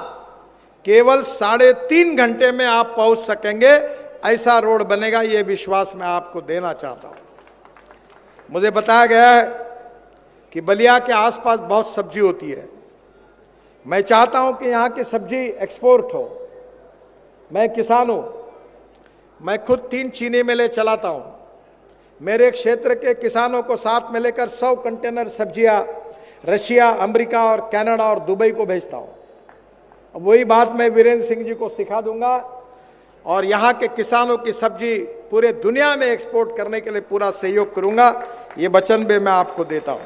केवल 3.5 घंटे में आप पहुंच सकेंगे। ऐसा रोड बनेगा, ये विश्वास मैं आपको देना चाहता हूं। मुझे बताया गया है कि बलिया के आसपास बहुत सब्जी होती है। मैं चाहता हूं कि यहां की सब्जी एक्सपोर्ट हो। मैं किसान हूं, मैं खुद 3 चीनी मिलें चलाता हूं। मेरे क्षेत्र के किसानों को साथ में लेकर 100 कंटेनर सब्जियां रशिया, अमेरिका और कनाडा और दुबई को भेजता हूं। अब वही बात मैं वीरेंद्र सिंह जी को सिखा दूंगा और यहाँ के किसानों की सब्जी पूरे दुनिया में एक्सपोर्ट करने के लिए पूरा सहयोग करूंगा। ये वचन भी मैं आपको देता हूं।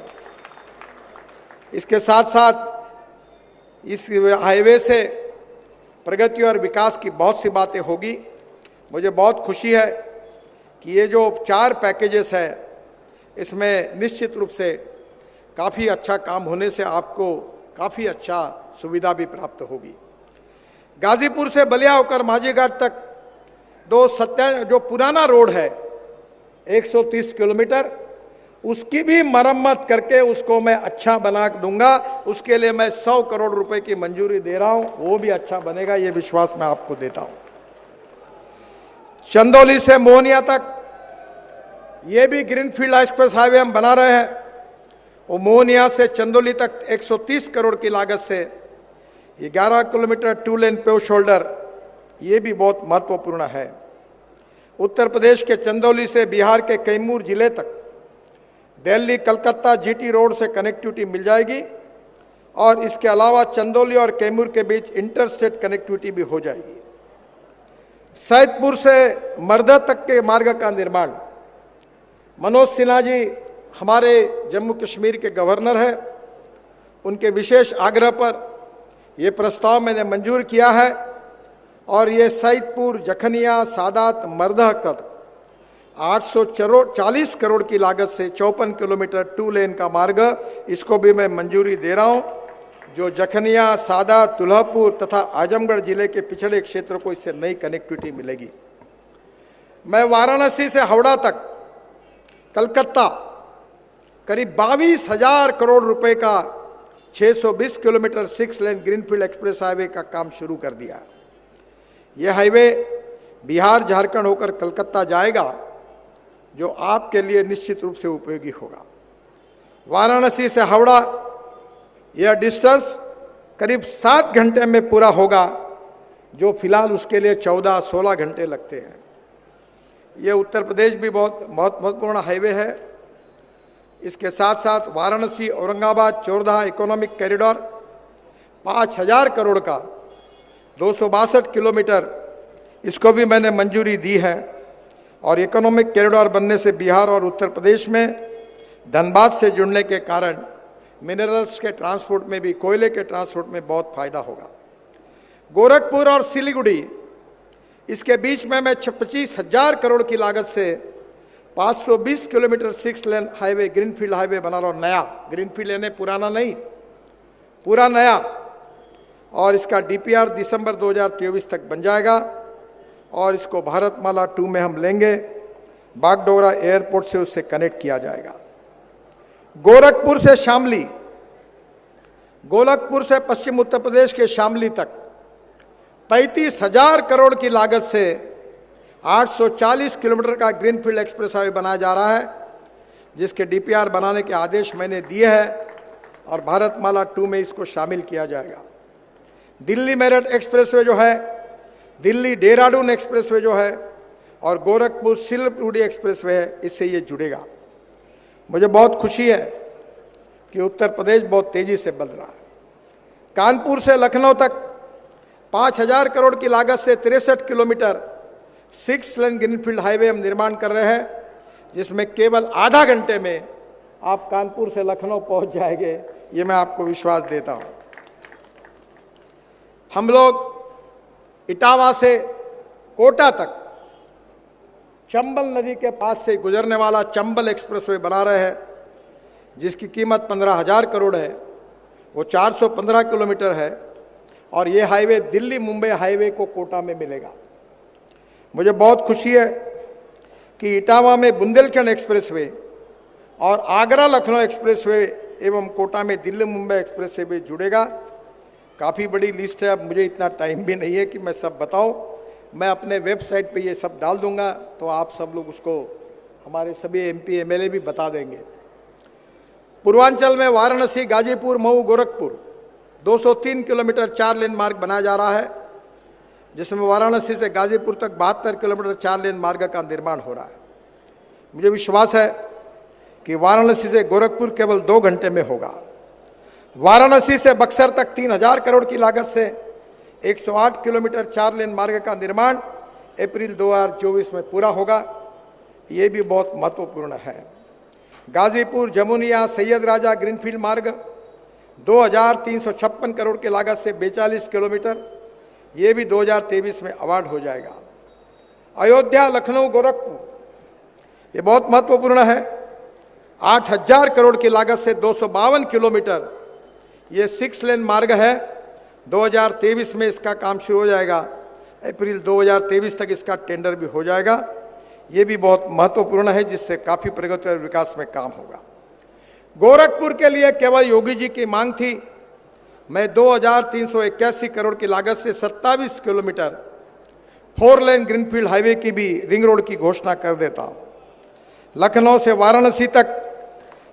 इसके साथ साथ इस हाईवे से प्रगति और विकास की बहुत सी बातें होगी। मुझे बहुत खुशी है कि ये जो 4 पैकेजेस है, इसमें निश्चित रूप से काफ़ी अच्छा काम होने से आपको काफ़ी अच्छा सुविधा भी प्राप्त होगी। गाजीपुर से बलिया होकर माझीघाट तक जो पुराना रोड है 130 किलोमीटर, उसकी भी मरम्मत करके उसको मैं अच्छा बना दूंगा। उसके लिए मैं 100 करोड़ रुपए की मंजूरी दे रहा हूं, वो भी अच्छा बनेगा, ये विश्वास मैं आपको देता हूं। चंदौली से मोहनिया तक ये भी ग्रीनफील्ड एक्सप्रेस हाईवे हम बना रहे हैं। वो मोहनिया से चंदौली तक 130 करोड़ की लागत से ये 11 किलोमीटर 2 लेन पेव शोल्डर, ये भी बहुत महत्वपूर्ण है। उत्तर प्रदेश के चंदौली से बिहार के कैमूर जिले तक दिल्ली कलकत्ता जीटी रोड से कनेक्टिविटी मिल जाएगी और इसके अलावा चंदौली और कैमूर के बीच इंटरस्टेट कनेक्टिविटी भी हो जाएगी। सैदपुर से मर्दा तक के मार्ग का निर्माण, मनोज सिन्हा जी हमारे जम्मू कश्मीर के गवर्नर हैं, उनके विशेष आग्रह पर यह प्रस्ताव मैंने मंजूर किया है और ये सैदपुर जखनिया सादात मर्दा तक 840 करोड़ की लागत से 54 किलोमीटर 2 लेन का मार्ग, इसको भी मैं मंजूरी दे रहा हूं, जो जखनिया सादात दुल्हापुर तथा आजमगढ़ जिले के पिछड़े क्षेत्र को इससे नई कनेक्टिविटी मिलेगी। मैं वाराणसी से हावड़ा तक कलकत्ता करीब 22,000 करोड़ रुपए का 620 kilometre 6 lane greenfield express highway का काम शुरू कर दिया। यह हाईवे बिहार झारखंड होकर कलकत्ता जाएगा, जो आपके लिए निश्चित रूप से उपयोगी होगा। वाराणसी से हावड़ा यह डिस्टेंस करीब 7 घंटे में पूरा होगा, जो फिलहाल उसके लिए 14-16 घंटे लगते हैं। यह उत्तर प्रदेश भी बहुत महत्वपूर्ण हाईवे है। इसके साथ साथ वाराणसी औरंगाबाद चौरधा इकोनॉमिक कॉरिडोर 5,000 करोड़ का 262 किलोमीटर, इसको भी मैंने मंजूरी दी है और इकोनॉमिक कॉरिडोर बनने से बिहार और उत्तर प्रदेश में धनबाद से जुड़ने के कारण मिनरल्स के ट्रांसपोर्ट में भी, कोयले के ट्रांसपोर्ट में बहुत फायदा होगा। गोरखपुर और सिलीगुड़ी, इसके बीच में मैं 25,000 करोड़ की लागत से 520 kilometre 6 lane highway greenfield highway बना रहा हूं। नया ग्रीनफील्ड यानी पुराना नहीं, पूरा नया, और इसका डीपीआर दिसंबर 2023 तक बन जाएगा और इसको भारतमाला 2 में हम लेंगे। बागडोगरा एयरपोर्ट से उससे कनेक्ट किया जाएगा। गोरखपुर से शामली, गोरखपुर से पश्चिम उत्तर प्रदेश के शामली तक 35,000 करोड़ की लागत से 840 किलोमीटर का ग्रीनफील्ड एक्सप्रेस हाईवे बनाया जा रहा है, जिसके डीपीआर बनाने के आदेश मैंने दिए हैं और भारतमाला 2 में इसको शामिल किया जाएगा। दिल्ली मेरठ एक्सप्रेसवे जो है, दिल्ली देहरादून एक्सप्रेसवे जो है और गोरखपुर सिलगुड़ी एक्सप्रेसवे है, इससे ये जुड़ेगा। मुझे बहुत खुशी है कि उत्तर प्रदेश बहुत तेजी से बढ़ रहा है। कानपुर से लखनऊ तक 5,000 करोड़ की लागत से 63 किलोमीटर 6 लेन ग्रीनफील्ड हाईवे हम निर्माण कर रहे हैं, जिसमें केवल आधा घंटे में आप कानपुर से लखनऊ पहुंच जाएंगे, ये मैं आपको विश्वास देता हूं। हम लोग इटावा से कोटा तक चंबल नदी के पास से गुजरने वाला चंबल एक्सप्रेसवे बना रहे हैं, जिसकी कीमत 15,000 करोड़ है। वो 415 किलोमीटर है और ये हाईवे दिल्ली मुंबई हाईवे को कोटा में मिलेगा। मुझे बहुत खुशी है कि इटावा में बुंदेलखंड एक्सप्रेसवे और आगरा लखनऊ एक्सप्रेसवे एवं कोटा में दिल्ली मुंबई एक्सप्रेसवे भी जुड़ेगा। काफ़ी बड़ी लिस्ट है, अब मुझे इतना टाइम भी नहीं है कि मैं सब बताऊं। मैं अपने वेबसाइट पे ये सब डाल दूंगा, तो आप सब लोग उसको, हमारे सभी एमपी एमएलए भी बता देंगे। पूर्वांचल में वाराणसी गाजीपुर मऊ गोरखपुर 203 किलोमीटर 4 लेन मार्ग बनाया जा रहा है, जिसमें वाराणसी से गाजीपुर तक 72 किलोमीटर 4 लेन मार्ग का निर्माण हो रहा है। मुझे विश्वास है कि वाराणसी से गोरखपुर केवल 2 घंटे में होगा। वाराणसी से बक्सर तक 3,000 करोड़ की लागत से 108 किलोमीटर 4 लेन मार्ग का निर्माण अप्रैल 2024 में पूरा होगा। ये भी बहुत महत्वपूर्ण है। गाजीपुर जमुनिया सैयद राजा ग्रीनफील्ड मार्ग 2,356 करोड़ की लागत से 42 किलोमीटर, ये भी 2023 में अवार्ड हो जाएगा। अयोध्या लखनऊ गोरखपुर ये बहुत महत्वपूर्ण है। 8,000 करोड़ की लागत से 252 किलोमीटर ये 6 लेन मार्ग है। 2023 में इसका काम शुरू हो जाएगा। अप्रैल 2023 तक इसका टेंडर भी हो जाएगा। ये भी बहुत महत्वपूर्ण है, जिससे काफ़ी प्रगति और विकास में काम होगा। गोरखपुर के लिए केवल योगी जी की मांग थी। मैं 2,381 करोड़ की लागत से 27 किलोमीटर 4 लेन ग्रीनफील्ड हाईवे की भी रिंग रोड की घोषणा कर देता हूँ। लखनऊ से वाराणसी तक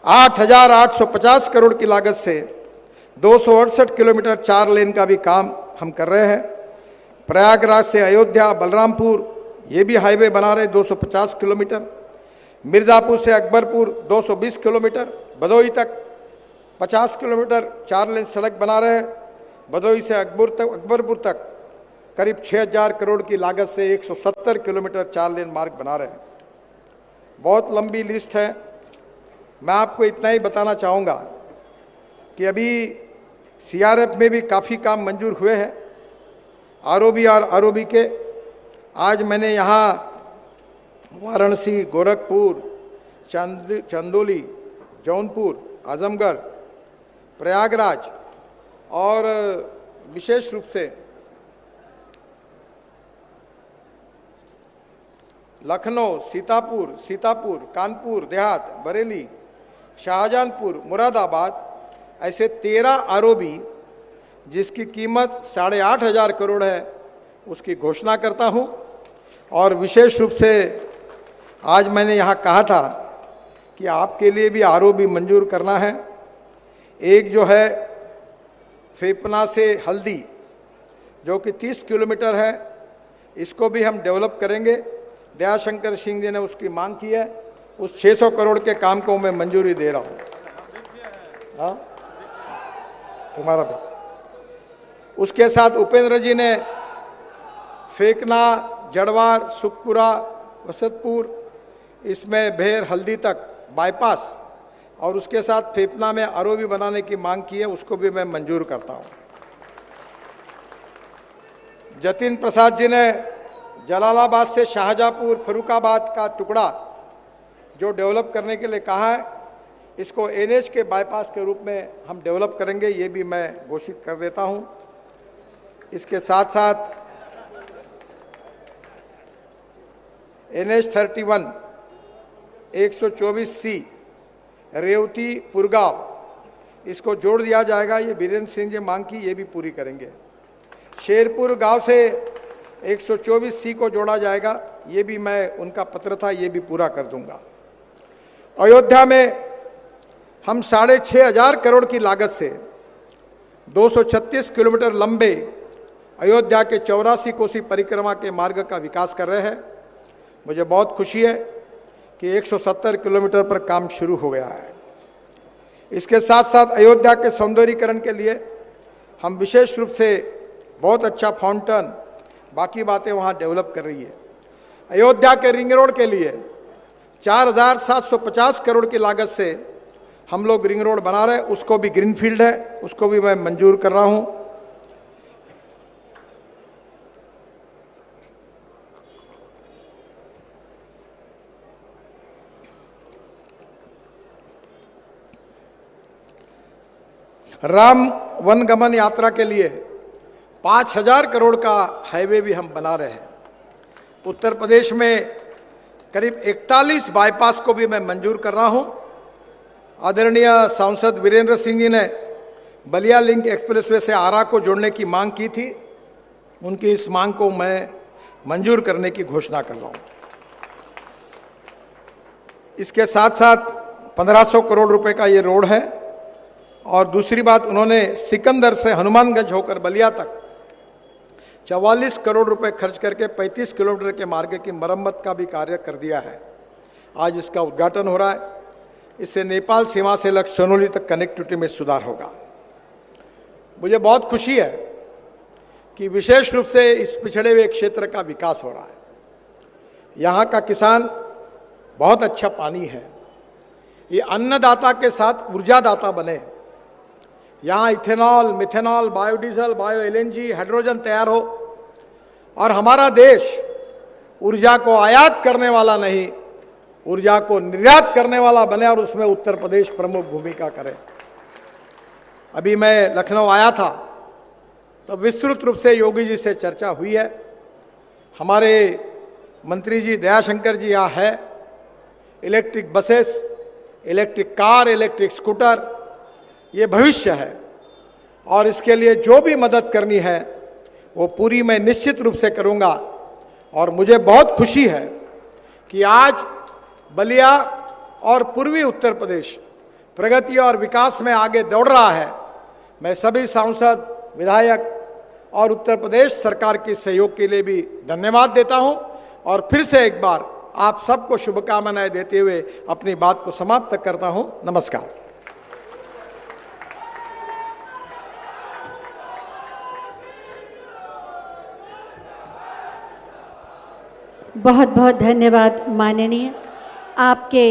8,850 करोड़ की लागत से 268 किलोमीटर 4 लेन का भी काम हम कर रहे हैं। प्रयागराज से अयोध्या बलरामपुर ये भी हाईवे बना रहे 250 किलोमीटर। मिर्ज़ापुर से अकबरपुर 220 किलोमीटर। भदोही तक 50 किलोमीटर 4 लेन सड़क बना रहे हैं। भदोही से अकबरपुर तक करीब 6,000 करोड़ की लागत से 170 किलोमीटर 4 लेन मार्ग बना रहे हैं। बहुत लंबी लिस्ट है। मैं आपको इतना ही बताना चाहूँगा कि अभी सीआरएफ में भी काफ़ी काम मंजूर हुए हैं। आरओबी और आरओबी के आज मैंने यहाँ वाराणसी, गोरखपुर, चंदौली, जौनपुर, आजमगढ़, प्रयागराज और विशेष रूप से लखनऊ, सीतापुर, कानपुर देहात, बरेली, शाहजहांपुर, मुरादाबाद ऐसे 13 आरओबी जिसकी कीमत 8,500 करोड़ है, उसकी घोषणा करता हूं। और विशेष रूप से आज मैंने यहाँ कहा था कि आपके लिए भी आरओबी मंजूर करना है। एक जो है फेपना से हल्दी जो कि 30 किलोमीटर है, इसको भी हम डेवलप करेंगे। दयाशंकर सिंह जी ने उसकी मांग की है। उस 600 करोड़ के काम को मैं मंजूरी दे रहा हूँ। हाँ, तुम्हारा भी। उसके साथ उपेंद्र जी ने फेकना, जड़वार, सुखपुरा, वसतपुर, इसमें भेर हल्दी तक बाईपास और उसके साथ फेफना में आरओबी बनाने की मांग की है, उसको भी मैं मंजूर करता हूँ। जतिन प्रसाद जी ने जलालाबाद से शाहजहांपुर फर्रुखाबाद का टुकड़ा जो डेवलप करने के लिए कहा है, इसको एनएच के बाईपास के रूप में हम डेवलप करेंगे, ये भी मैं घोषित कर देता हूँ। इसके साथ साथ NH-31 124C रेवती पुरगांव, इसको जोड़ दिया जाएगा। ये बीरेंद्र सिंह जी मांग की, ये भी पूरी करेंगे। शेरपुर गांव से 124C को जोड़ा जाएगा, ये भी मैं उनका पत्र था, ये भी पूरा कर दूंगा। अयोध्या में हम 6,500 करोड़ की लागत से 236 किलोमीटर लंबे अयोध्या के 84 कोसी परिक्रमा के मार्ग का विकास कर रहे हैं। मुझे बहुत खुशी है कि 170 किलोमीटर पर काम शुरू हो गया है। इसके साथ साथ अयोध्या के सौंदर्यीकरण के लिए हम विशेष रूप से बहुत अच्छा फाउंटेन, बाकी बातें वहाँ डेवलप कर रही है। अयोध्या के रिंग रोड के लिए 4,750 करोड़ की लागत से हम लोग रिंग रोड बना रहे हैं, उसको भी ग्रीनफील्ड है, उसको भी मैं मंजूर कर रहा हूँ। राम वनगमन यात्रा के लिए 5,000 करोड़ का हाईवे भी हम बना रहे हैं। उत्तर प्रदेश में करीब 41 बाईपास को भी मैं मंजूर कर रहा हूं। आदरणीय सांसद वीरेंद्र सिंह जी ने बलिया लिंक एक्सप्रेसवे से आरा को जोड़ने की मांग की थी, उनकी इस मांग को मैं मंजूर करने की घोषणा कर रहा हूं। इसके साथ साथ 1,500 करोड़ रुपए का ये रोड है। और दूसरी बात, उन्होंने सिकंदर से हनुमानगंज होकर बलिया तक 44 करोड़ रुपए खर्च करके 35 किलोमीटर के मार्ग की मरम्मत का भी कार्य कर दिया है। आज इसका उद्घाटन हो रहा है। इससे नेपाल सीमा से लग सोनोली तक कनेक्टिविटी में सुधार होगा। मुझे बहुत खुशी है कि विशेष रूप से इस पिछड़े हुए क्षेत्र का विकास हो रहा है। यहाँ का किसान बहुत अच्छा पानी है, ये अन्नदाता के साथ ऊर्जादाता बने। यहाँ ethanol, methanol, biodiesel, bio LNG, hydrogen तैयार हो और हमारा देश ऊर्जा को आयात करने वाला नहीं, ऊर्जा को निर्यात करने वाला बने और उसमें उत्तर प्रदेश प्रमुख भूमिका करे। अभी मैं लखनऊ आया था तो विस्तृत रूप से योगी जी से चर्चा हुई है। हमारे मंत्री जी दयाशंकर जी यहाँ है। Electric buses, electric car, electric scooter, ये भविष्य है और इसके लिए जो भी मदद करनी है वो पूरी मैं निश्चित रूप से करूंगा। और मुझे बहुत खुशी है कि आज बलिया और पूर्वी उत्तर प्रदेश प्रगति और विकास में आगे दौड़ रहा है। मैं सभी सांसद, विधायक और उत्तर प्रदेश सरकार के सहयोग के लिए भी धन्यवाद देता हूं और फिर से एक बार आप सबको शुभकामनाएं देते हुए अपनी बात को समाप्त करता हूं। नमस्कार। बहुत बहुत धन्यवाद माननीय। आपके